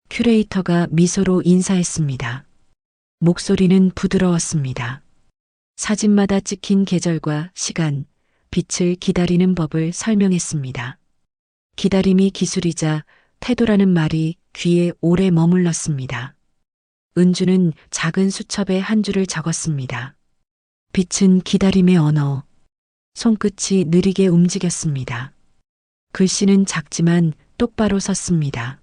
큐레이터가 미소로 인사했습니다. 목소리는 부드러웠습니다. 사진마다 찍힌 계절과 시간, 빛을 기다리는 법을 설명했습니다. 기다림이 기술이자 태도라는 말이 귀에 오래 머물렀습니다. 은주는 작은 수첩에 한 줄을 적었습니다. 빛은 기다림의 언어. 손끝이 느리게 움직였습니다. 글씨는 작지만 똑바로 섰습니다.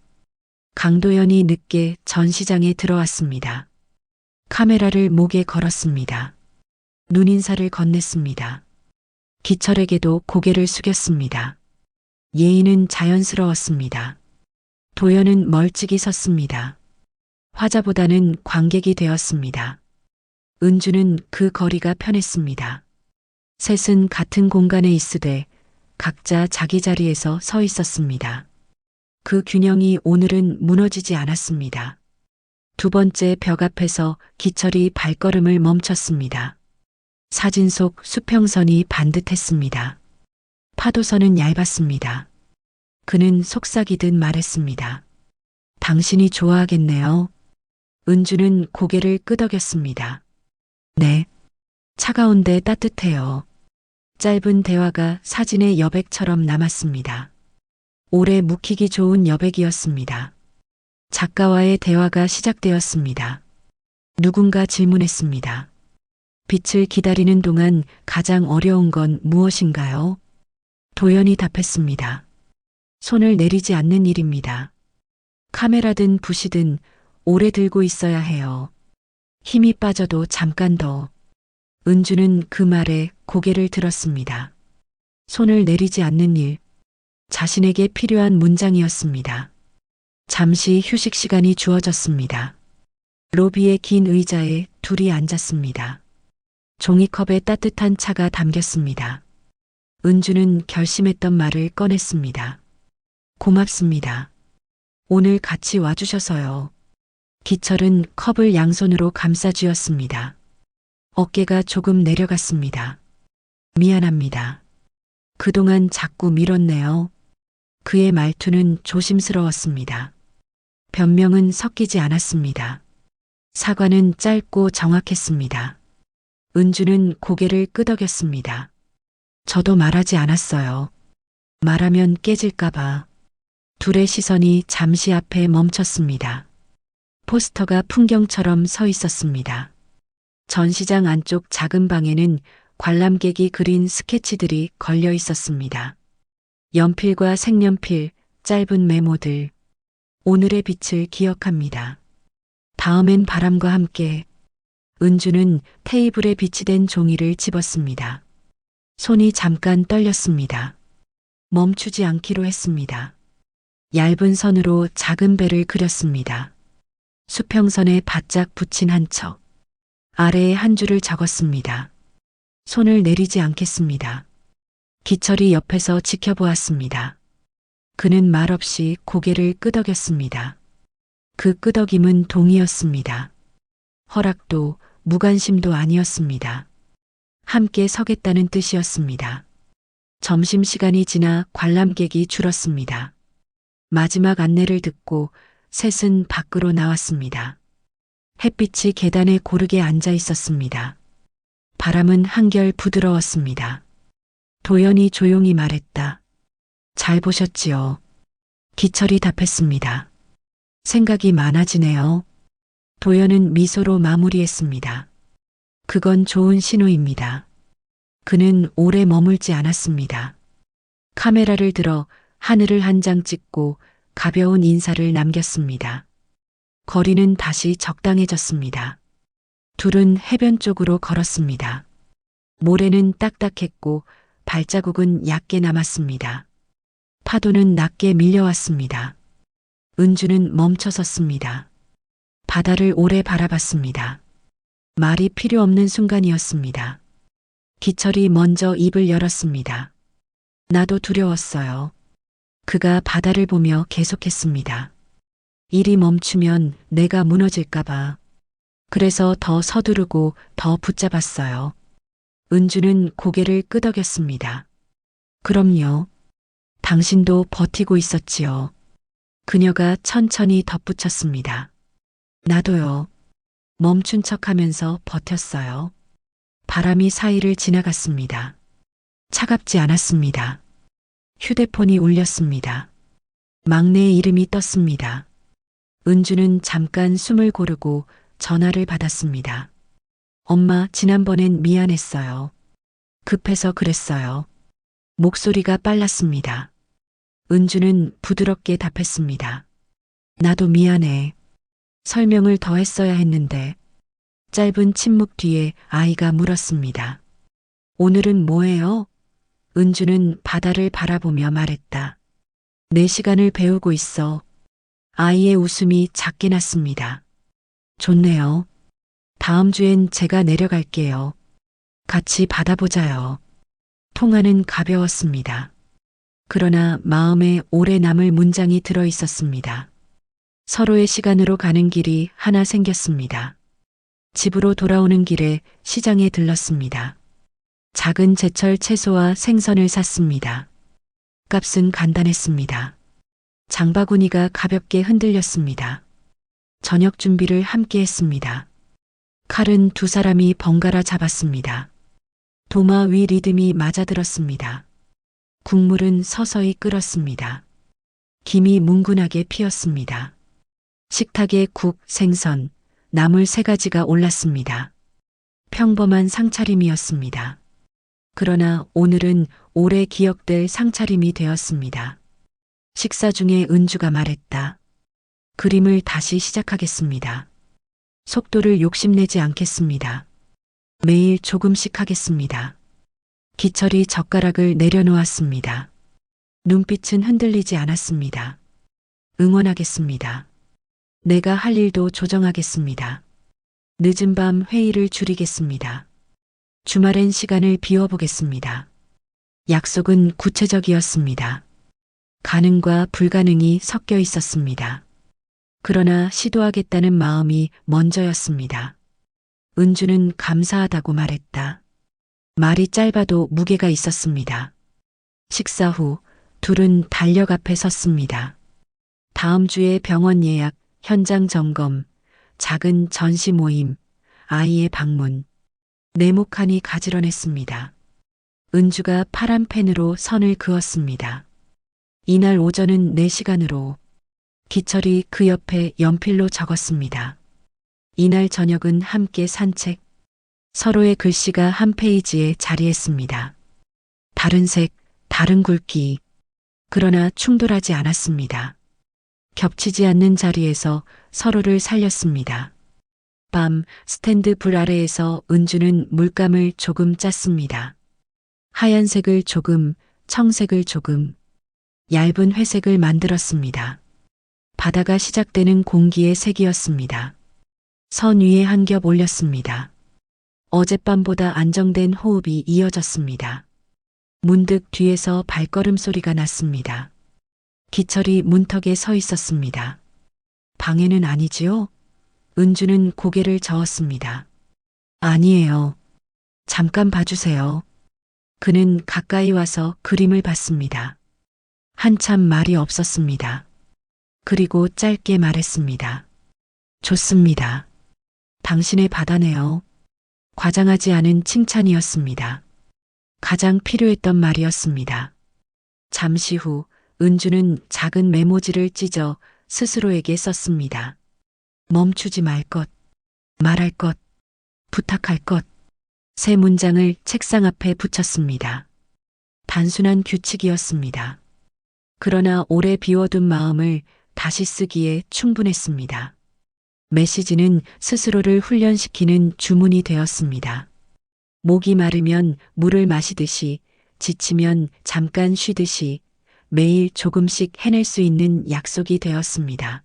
강도연이 늦게 전시장에 들어왔습니다. 카메라를 목에 걸었습니다. 눈인사를 건넸습니다. 기철에게도 고개를 숙였습니다. 예의는 자연스러웠습니다. 도연은 멀찍이 섰습니다. 화자보다는 관객이 되었습니다. 은주는 그 거리가 편했습니다. 셋은 같은 공간에 있으되 각자 자기 자리에서 서 있었습니다. 그 균형이 오늘은 무너지지 않았습니다. 두 번째 벽 앞에서 기철이 발걸음을 멈췄습니다. 사진 속 수평선이 반듯했습니다. 파도선은 얇았습니다. 그는 속삭이듯 말했습니다. 당신이 좋아하겠네요. 은주는 고개를 끄덕였습니다. 네. 차가운데 따뜻해요. 짧은 대화가 사진의 여백처럼 남았습니다. 오래 묵히기 좋은 여백이었습니다. 작가와의 대화가 시작되었습니다. 누군가 질문했습니다. 빛을 기다리는 동안 가장 어려운 건 무엇인가요? 도연이 답했습니다. 손을 내리지 않는 일입니다. 카메라든 붓이든 오래 들고 있어야 해요. 힘이 빠져도 잠깐 더. 은주는 그 말에 고개를 들었습니다. 손을 내리지 않는 일. 자신에게 필요한 문장이었습니다. 잠시 휴식 시간이 주어졌습니다. 로비의 긴 의자에 둘이 앉았습니다. 종이컵에 따뜻한 차가 담겼습니다. 은주는 결심했던 말을 꺼냈습니다. 고맙습니다. 오늘 같이 와주셔서요. 기철은 컵을 양손으로 감싸쥐었습니다. 어깨가 조금 내려갔습니다. 미안합니다. 그동안 자꾸 밀었네요. 그의 말투는 조심스러웠습니다. 변명은 섞이지 않았습니다. 사과는 짧고 정확했습니다. 은주는 고개를 끄덕였습니다. 저도 말하지 않았어요. 말하면 깨질까봐. 둘의 시선이 잠시 앞에 멈췄습니다. 포스터가 풍경처럼 서 있었습니다. 전시장 안쪽 작은 방에는 관람객이 그린 스케치들이 걸려 있었습니다. 연필과 색연필, 짧은 메모들. 오늘의 빛을 기억합니다. 다음엔 바람과 함께. 은주는 테이블에 비치된 종이를 집었습니다. 손이 잠깐 떨렸습니다. 멈추지 않기로 했습니다. 얇은 선으로 작은 배를 그렸습니다. 수평선에 바짝 붙인 한 척. 아래에 한 줄을 적었습니다. 손을 내리지 않겠습니다. 기철이 옆에서 지켜보았습니다. 그는 말없이 고개를 끄덕였습니다. 그 끄덕임은 동의였습니다. 허락도 무관심도 아니었습니다. 함께 서겠다는 뜻이었습니다. 점심시간이 지나 관람객이 줄었습니다. 마지막 안내를 듣고 셋은 밖으로 나왔습니다. 햇빛이 계단에 고르게 앉아 있었습니다. 바람은 한결 부드러웠습니다. 도연이 조용히 말했다. 잘 보셨지요? 기철이 답했습니다. 생각이 많아지네요. 도연은 미소로 마무리했습니다. 그건 좋은 신호입니다. 그는 오래 머물지 않았습니다. 카메라를 들어 하늘을 한 장 찍고 가벼운 인사를 남겼습니다. 거리는 다시 적당해졌습니다. 둘은 해변 쪽으로 걸었습니다. 모래는 딱딱했고 발자국은 얕게 남았습니다. 파도는 낮게 밀려왔습니다. 은주는 멈춰 섰습니다. 바다를 오래 바라봤습니다. 말이 필요 없는 순간이었습니다. 기철이 먼저 입을 열었습니다. 나도 두려웠어요. 그가 바다를 보며 계속했습니다. 일이 멈추면 내가 무너질까봐. 그래서 더 서두르고 더 붙잡았어요. 은주는 고개를 끄덕였습니다. 그럼요. 당신도 버티고 있었지요. 그녀가 천천히 덧붙였습니다. 나도요. 멈춘 척하면서 버텼어요. 바람이 사이를 지나갔습니다. 차갑지 않았습니다. 휴대폰이 울렸습니다. 막내의 이름이 떴습니다. 은주는 잠깐 숨을 고르고 전화를 받았습니다. 엄마, 지난번엔 미안했어요. 급해서 그랬어요. 목소리가 빨랐습니다. 은주는 부드럽게 답했습니다. 나도 미안해. 설명을 더 했어야 했는데. 짧은 침묵 뒤에 아이가 물었습니다. 오늘은 뭐예요? 은주는 바다를 바라보며 말했다. 내 시간을 배우고 있어. 아이의 웃음이 작게 났습니다. 좋네요. 다음 주엔 제가 내려갈게요. 같이 받아보자요. 통화는 가벼웠습니다. 그러나 마음에 오래 남을 문장이 들어 있었습니다. 서로의 시간으로 가는 길이 하나 생겼습니다. 집으로 돌아오는 길에 시장에 들렀습니다. 작은 제철 채소와 생선을 샀습니다. 값은 간단했습니다. 장바구니가 가볍게 흔들렸습니다. 저녁 준비를 함께 했습니다. 칼은 두 사람이 번갈아 잡았습니다. 도마 위 리듬이 맞아들었습니다. 국물은 서서히 끓었습니다. 김이 뭉근하게 피었습니다. 식탁에 국, 생선, 나물 3가지가 올랐습니다. 평범한 상차림이었습니다. 그러나 오늘은 오래 기억될 상차림이 되었습니다. 식사 중에 은주가 말했다. 그림을 다시 시작하겠습니다. 속도를 욕심내지 않겠습니다. 매일 조금씩 하겠습니다. 기철이 젓가락을 내려놓았습니다. 눈빛은 흔들리지 않았습니다. 응원하겠습니다. 내가 할 일도 조정하겠습니다. 늦은 밤 회의를 줄이겠습니다. 주말엔 시간을 비워보겠습니다. 약속은 구체적이었습니다. 가능과 불가능이 섞여 있었습니다. 그러나 시도하겠다는 마음이 먼저였습니다. 은주는 감사하다고 말했다. 말이 짧아도 무게가 있었습니다. 식사 후 둘은 달력 앞에 섰습니다. 다음 주에 병원 예약, 현장 점검, 작은 전시 모임, 아이의 방문. 네모칸이 가지런했습니다. 은주가 파란 펜으로 선을 그었습니다. 이날 오전은 내 시간으로. 기철이 그 옆에 연필로 적었습니다. 이날 저녁은 함께 산책. 서로의 글씨가 한 페이지에 자리했습니다. 다른 색, 다른 굵기. 그러나 충돌하지 않았습니다. 겹치지 않는 자리에서 서로를 살렸습니다. 밤 스탠드 불 아래에서 은주는 물감을 조금 짰습니다. 하얀색을 조금, 청색을 조금, 얇은 회색을 만들었습니다. 바다가 시작되는 공기의 색이었습니다. 선 위에 한 겹 올렸습니다. 어젯밤보다 안정된 호흡이 이어졌습니다. 문득 뒤에서 발걸음 소리가 났습니다. 기철이 문턱에 서 있었습니다. 방해는 아니지요? 은주는 고개를 저었습니다. 아니에요. 잠깐 봐주세요. 그는 가까이 와서 그림을 봤습니다. 한참 말이 없었습니다. 그리고 짧게 말했습니다. 좋습니다. 당신의 바다네요. 과장하지 않은 칭찬이었습니다. 가장 필요했던 말이었습니다. 잠시 후 은주는 작은 메모지를 찢어 스스로에게 썼습니다. 멈추지 말 것, 말할 것, 부탁할 것. 3문장을 책상 앞에 붙였습니다. 단순한 규칙이었습니다. 그러나 오래 비워둔 마음을 다시 쓰기에 충분했습니다. 메시지는 스스로를 훈련시키는 주문이 되었습니다. 목이 마르면 물을 마시듯이, 지치면 잠깐 쉬듯이 매일 조금씩 해낼 수 있는 약속이 되었습니다.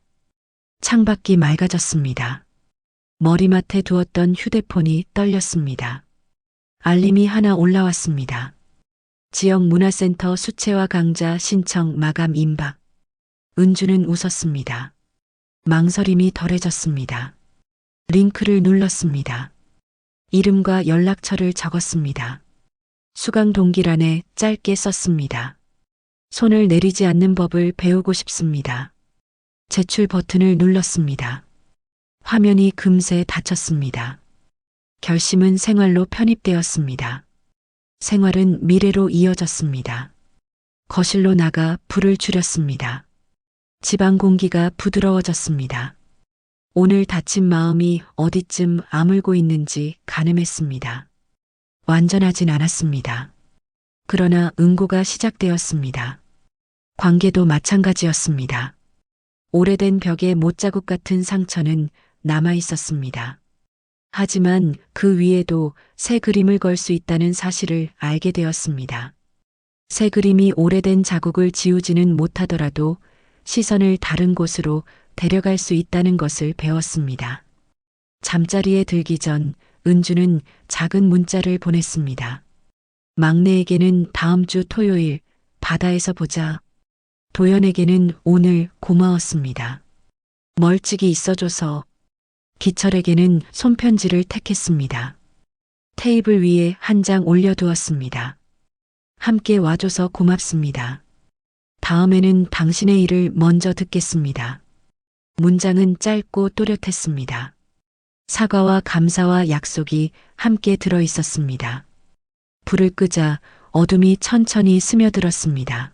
창밖이 맑아졌습니다. 머리맡에 두었던 휴대폰이 떨렸습니다. 알림이 하나 올라왔습니다. 지역 문화센터 수채화 강좌 신청 마감 임박. 은주는 웃었습니다. 망설임이 덜해졌습니다. 링크를 눌렀습니다. 이름과 연락처를 적었습니다. 수강 동기란에 짧게 썼습니다. 손을 내리지 않는 법을 배우고 싶습니다. 제출 버튼을 눌렀습니다. 화면이 금세 닫혔습니다. 결심은 생활로 편입되었습니다. 생활은 미래로 이어졌습니다. 거실로 나가 불을 줄였습니다. 집안 공기가 부드러워졌습니다. 오늘 다친 마음이 어디쯤 아물고 있는지 가늠했습니다. 완전하진 않았습니다. 그러나 응고가 시작되었습니다. 관계도 마찬가지였습니다. 오래된 벽에 못자국 같은 상처는 남아 있었습니다. 하지만 그 위에도 새 그림을 걸 수 있다는 사실을 알게 되었습니다. 새 그림이 오래된 자국을 지우지는 못하더라도 시선을 다른 곳으로 데려갈 수 있다는 것을 배웠습니다. 잠자리에 들기 전 은주는 작은 문자를 보냈습니다. 막내에게는 다음 주 토요일 바다에서 보자. 도연에게는 오늘 고마웠습니다. 멀찍이 있어줘서. 기철에게는 손편지를 택했습니다. 테이블 위에 한 장 올려두었습니다. 함께 와줘서 고맙습니다. 다음에는 당신의 일을 먼저 듣겠습니다. 문장은 짧고 또렷했습니다. 사과와 감사와 약속이 함께 들어 있었습니다. 불을 끄자 어둠이 천천히 스며들었습니다.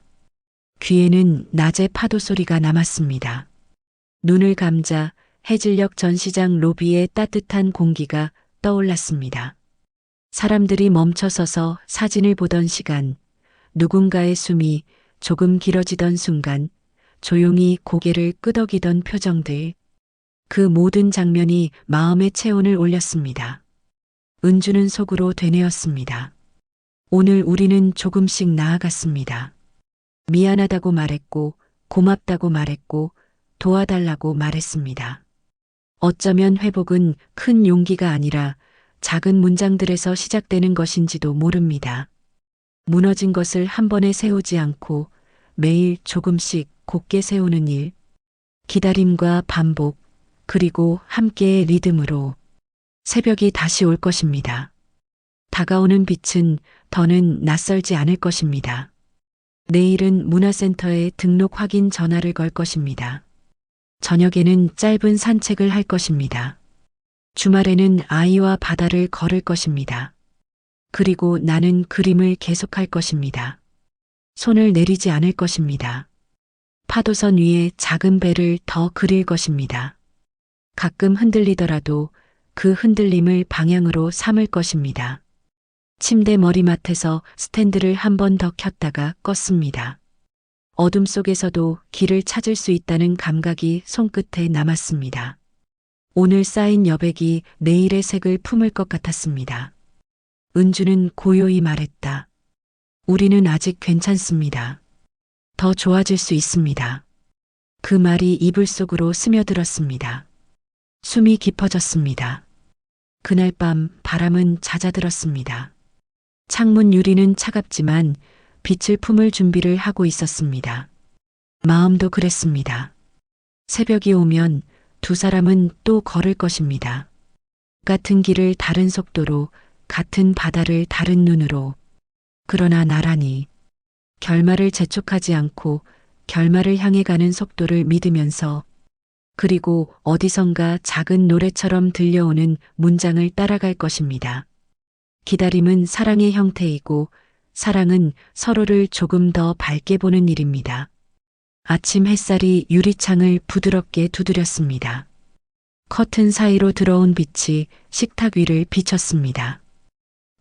귀에는 낮의 파도 소리가 남았습니다. 눈을 감자 해질녘 전시장 로비의 따뜻한 공기가 떠올랐습니다. 사람들이 멈춰서서 사진을 보던 시간, 누군가의 숨이 조금 길어지던 순간, 조용히 고개를 끄덕이던 표정들, 그 모든 장면이 마음의 체온을 올렸습니다. 은주는 속으로 되뇌었습니다. 오늘 우리는 조금씩 나아갔습니다. 미안하다고 말했고, 고맙다고 말했고, 도와달라고 말했습니다. 어쩌면 회복은 큰 용기가 아니라 작은 문장들에서 시작되는 것인지도 모릅니다. 무너진 것을 한 번에 세우지 않고 매일 조금씩 곧게 세우는 일, 기다림과 반복, 그리고 함께의 리듬으로 새벽이 다시 올 것입니다. 다가오는 빛은 더는 낯설지 않을 것입니다. 내일은 문화센터에 등록 확인 전화를 걸 것입니다. 저녁에는 짧은 산책을 할 것입니다. 주말에는 아이와 바다를 걸을 것입니다. 그리고 나는 그림을 계속할 것입니다. 손을 내리지 않을 것입니다. 파도선 위에 작은 배를 더 그릴 것입니다. 가끔 흔들리더라도 그 흔들림을 방향으로 삼을 것입니다. 침대 머리맡에서 스탠드를 한 번 더 켰다가 껐습니다. 어둠 속에서도 길을 찾을 수 있다는 감각이 손끝에 남았습니다. 오늘 쌓인 여백이 내일의 색을 품을 것 같았습니다. 은주는 고요히 말했다. 우리는 아직 괜찮습니다. 더 좋아질 수 있습니다. 그 말이 이불 속으로 스며들었습니다. 숨이 깊어졌습니다. 그날 밤 바람은 잦아들었습니다. 창문 유리는 차갑지만 빛을 품을 준비를 하고 있었습니다. 마음도 그랬습니다. 새벽이 오면 두 사람은 또 걸을 것입니다. 같은 길을 다른 속도로, 같은 바다를 다른 눈으로. 그러나 나란히 결말을 재촉하지 않고 결말을 향해 가는 속도를 믿으면서, 그리고 어디선가 작은 노래처럼 들려오는 문장을 따라갈 것입니다. 기다림은 사랑의 형태이고 사랑은 서로를 조금 더 밝게 보는 일입니다. 아침 햇살이 유리창을 부드럽게 두드렸습니다. 커튼 사이로 들어온 빛이 식탁 위를 비쳤습니다.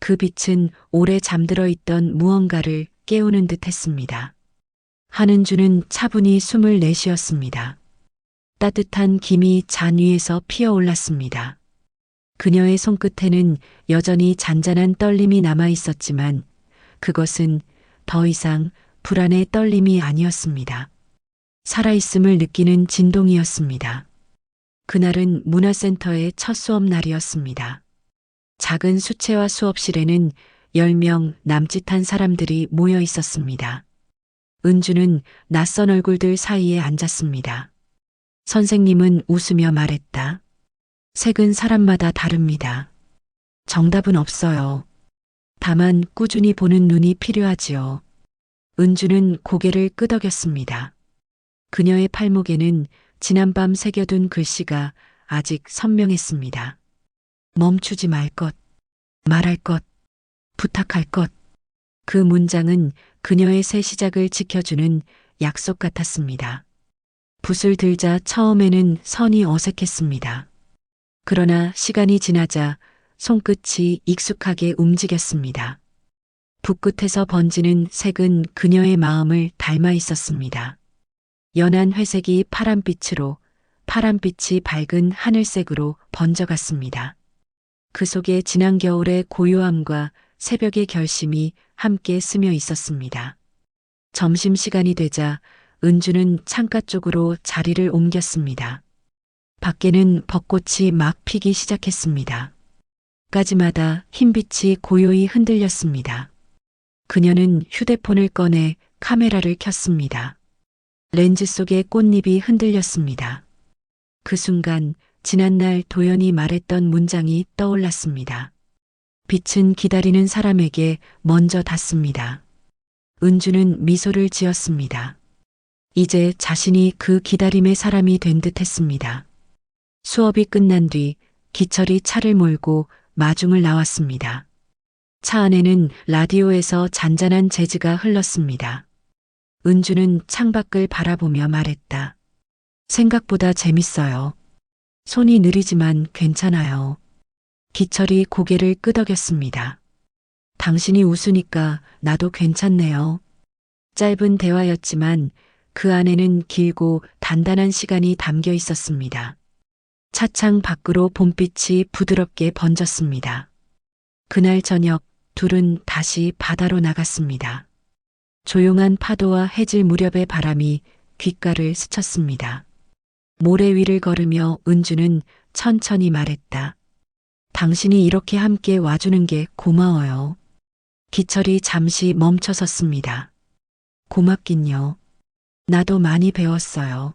그 빛은 오래 잠들어 있던 무언가를 깨우는 듯 했습니다. 한은주는 차분히 숨을 내쉬었습니다. 따뜻한 김이 잔 위에서 피어올랐습니다. 그녀의 손끝에는 여전히 잔잔한 떨림이 남아 있었지만 그것은 더 이상 불안의 떨림이 아니었습니다. 살아있음을 느끼는 진동이었습니다. 그날은 문화센터의 첫 수업 날이었습니다. 작은 수채화 수업실에는 10명 남짓한 사람들이 모여 있었습니다. 은주는 낯선 얼굴들 사이에 앉았습니다. 선생님은 웃으며 말했다. 색은 사람마다 다릅니다. 정답은 없어요. 다만 꾸준히 보는 눈이 필요하지요. 은주는 고개를 끄덕였습니다. 그녀의 팔목에는 지난밤 새겨둔 글씨가 아직 선명했습니다. 멈추지 말 것, 말할 것, 부탁할 것. 그 문장은 그녀의 새 시작을 지켜주는 약속 같았습니다. 붓을 들자 처음에는 선이 어색했습니다. 그러나 시간이 지나자 손끝이 익숙하게 움직였습니다. 붓끝에서 번지는 색은 그녀의 마음을 닮아 있었습니다. 연한 회색이 파란빛으로, 파란빛이 밝은 하늘색으로 번져갔습니다. 그 속에 지난 겨울의 고요함과 새벽의 결심이 함께 스며 있었습니다. 점심시간이 되자 은주는 창가 쪽으로 자리를 옮겼습니다. 밖에는 벚꽃이 막 피기 시작했습니다. 까지마다 흰빛이 고요히 흔들렸습니다. 그녀는 휴대폰을 꺼내 카메라를 켰습니다. 렌즈 속의 꽃잎이 흔들렸습니다. 그 순간 지난날 도연이 말했던 문장이 떠올랐습니다. 빛은 기다리는 사람에게 먼저 닿습니다. 은주는 미소를 지었습니다. 이제 자신이 그 기다림의 사람이 된 듯 했습니다. 수업이 끝난 뒤 기철이 차를 몰고 마중을 나왔습니다. 차 안에는 라디오에서 잔잔한 재즈가 흘렀습니다. 은주는 창밖을 바라보며 말했다. 생각보다 재밌어요. 손이 느리지만 괜찮아요. 기철이 고개를 끄덕였습니다. 당신이 웃으니까 나도 괜찮네요. 짧은 대화였지만 그 안에는 길고 단단한 시간이 담겨 있었습니다. 차창 밖으로 봄빛이 부드럽게 번졌습니다. 그날 저녁 둘은 다시 바다로 나갔습니다. 조용한 파도와 해질 무렵의 바람이 귓가를 스쳤습니다. 모래 위를 걸으며 은주는 천천히 말했다. 당신이 이렇게 함께 와주는 게 고마워요. 기철이 잠시 멈춰 섰습니다. 고맙긴요. 나도 많이 배웠어요.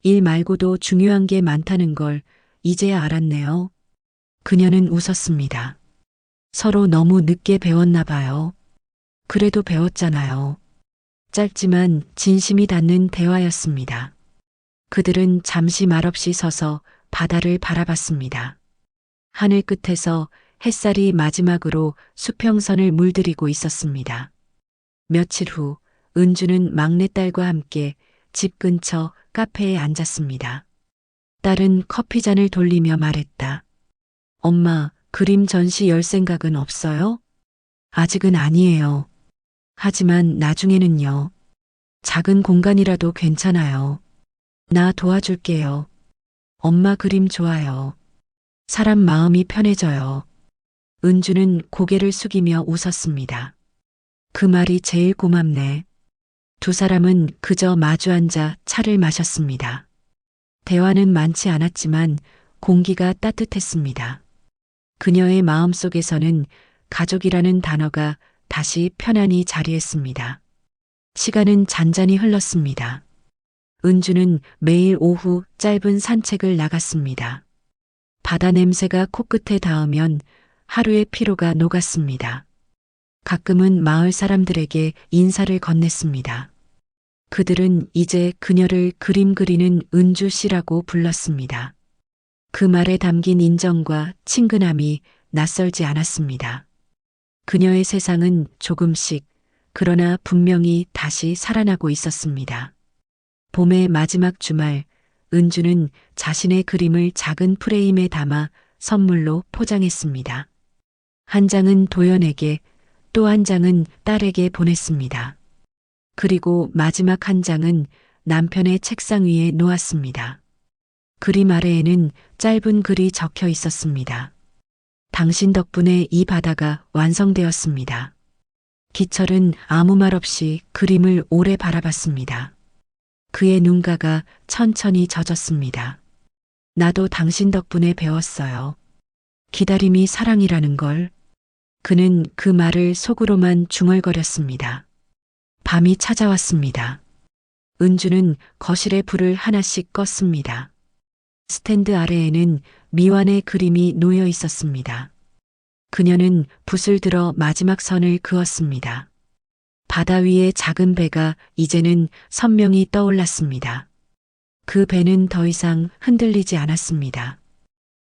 일 말고도 중요한 게 많다는 걸 이제야 알았네요. 그녀는 웃었습니다. 서로 너무 늦게 배웠나 봐요. 그래도 배웠잖아요. 짧지만 진심이 닿는 대화였습니다. 그들은 잠시 말없이 서서 바다를 바라봤습니다. 하늘 끝에서 햇살이 마지막으로 수평선을 물들이고 있었습니다. 며칠 후 은주는 막내딸과 함께 집 근처 카페에 앉았습니다. 딸은 커피잔을 돌리며 말했다. 엄마, 그림 전시 열 생각은 없어요? 아직은 아니에요. 하지만 나중에는요. 작은 공간이라도 괜찮아요. 나 도와줄게요. 엄마 그림 좋아요. 사람 마음이 편해져요. 은주는 고개를 숙이며 웃었습니다. 그 말이 제일 고맙네. 두 사람은 그저 마주 앉아 차를 마셨습니다. 대화는 많지 않았지만 공기가 따뜻했습니다. 그녀의 마음속에서는 가족이라는 단어가 다시 편안히 자리했습니다. 시간은 잔잔히 흘렀습니다. 은주는 매일 오후 짧은 산책을 나갔습니다. 바다 냄새가 코끝에 닿으면 하루의 피로가 녹았습니다. 가끔은 마을 사람들에게 인사를 건넸습니다. 그들은 이제 그녀를 그림 그리는 은주 씨라고 불렀습니다. 그 말에 담긴 인정과 친근함이 낯설지 않았습니다. 그녀의 세상은 조금씩, 그러나 분명히 다시 살아나고 있었습니다. 봄의 마지막 주말, 은주는 자신의 그림을 작은 프레임에 담아 선물로 포장했습니다. 한 장은 도연에게, 또 한 장은 딸에게 보냈습니다. 그리고 마지막 한 장은 남편의 책상 위에 놓았습니다. 그림 아래에는 짧은 글이 적혀 있었습니다. 당신 덕분에 이 바다가 완성되었습니다. 기철은 아무 말 없이 그림을 오래 바라봤습니다. 그의 눈가가 천천히 젖었습니다. 나도 당신 덕분에 배웠어요. 기다림이 사랑이라는 걸. 그는 그 말을 속으로만 중얼거렸습니다. 밤이 찾아왔습니다. 은주는 거실에 불을 하나씩 껐습니다. 스탠드 아래에는 미완의 그림이 놓여 있었습니다. 그녀는 붓을 들어 마지막 선을 그었습니다. 바다 위의 작은 배가 이제는 선명히 떠올랐습니다. 그 배는 더 이상 흔들리지 않았습니다.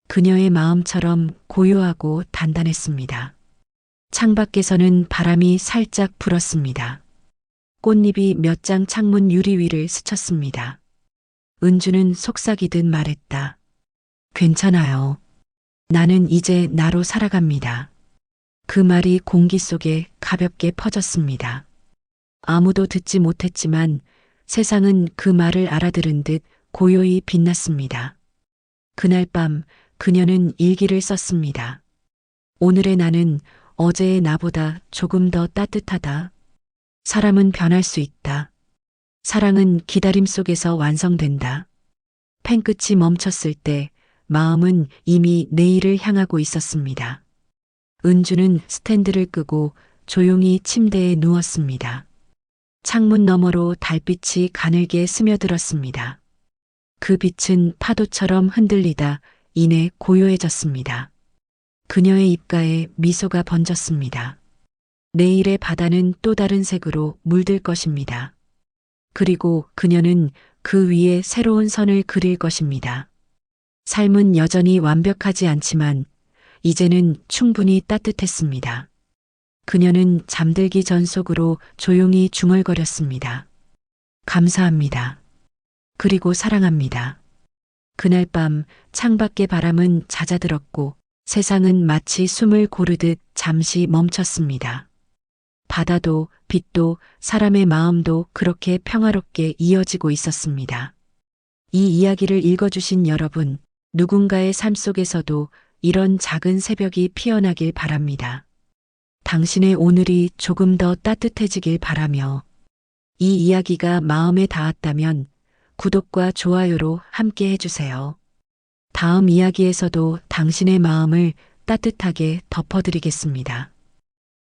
그녀의 마음처럼 고요하고 단단했습니다. 창밖에서는 바람이 살짝 불었습니다. 꽃잎이 몇 장 창문 유리 위를 스쳤습니다. 은주는 속삭이듯 말했다. 괜찮아요. 나는 이제 나로 살아갑니다. 그 말이 공기 속에 가볍게 퍼졌습니다. 아무도 듣지 못했지만 세상은 그 말을 알아들은 듯 고요히 빛났습니다. 그날 밤 그녀는 일기를 썼습니다. 오늘의 나는 어제의 나보다 조금 더 따뜻하다. 사람은 변할 수 있다. 사랑은 기다림 속에서 완성된다. 펜끝이 멈췄을 때 마음은 이미 내일을 향하고 있었습니다. 은주는 스탠드를 끄고 조용히 침대에 누웠습니다. 창문 너머로 달빛이 가늘게 스며들었습니다. 그 빛은 파도처럼 흔들리다 이내 고요해졌습니다. 그녀의 입가에 미소가 번졌습니다. 내일의 바다는 또 다른 색으로 물들 것입니다. 그리고 그녀는 그 위에 새로운 선을 그릴 것입니다. 삶은 여전히 완벽하지 않지만 이제는 충분히 따뜻했습니다. 그녀는 잠들기 전 속으로 조용히 중얼거렸습니다. 감사합니다. 그리고 사랑합니다. 그날 밤 창밖의 바람은 잦아들었고 세상은 마치 숨을 고르듯 잠시 멈췄습니다. 바다도 빛도 사람의 마음도 그렇게 평화롭게 이어지고 있었습니다. 이 이야기를 읽어주신 여러분, 누군가의 삶 속에서도 이런 작은 새벽이 피어나길 바랍니다. 당신의 오늘이 조금 더 따뜻해지길 바라며 이 이야기가 마음에 닿았다면 구독과 좋아요로 함께 해주세요. 다음 이야기에서도 당신의 마음을 따뜻하게 덮어드리겠습니다.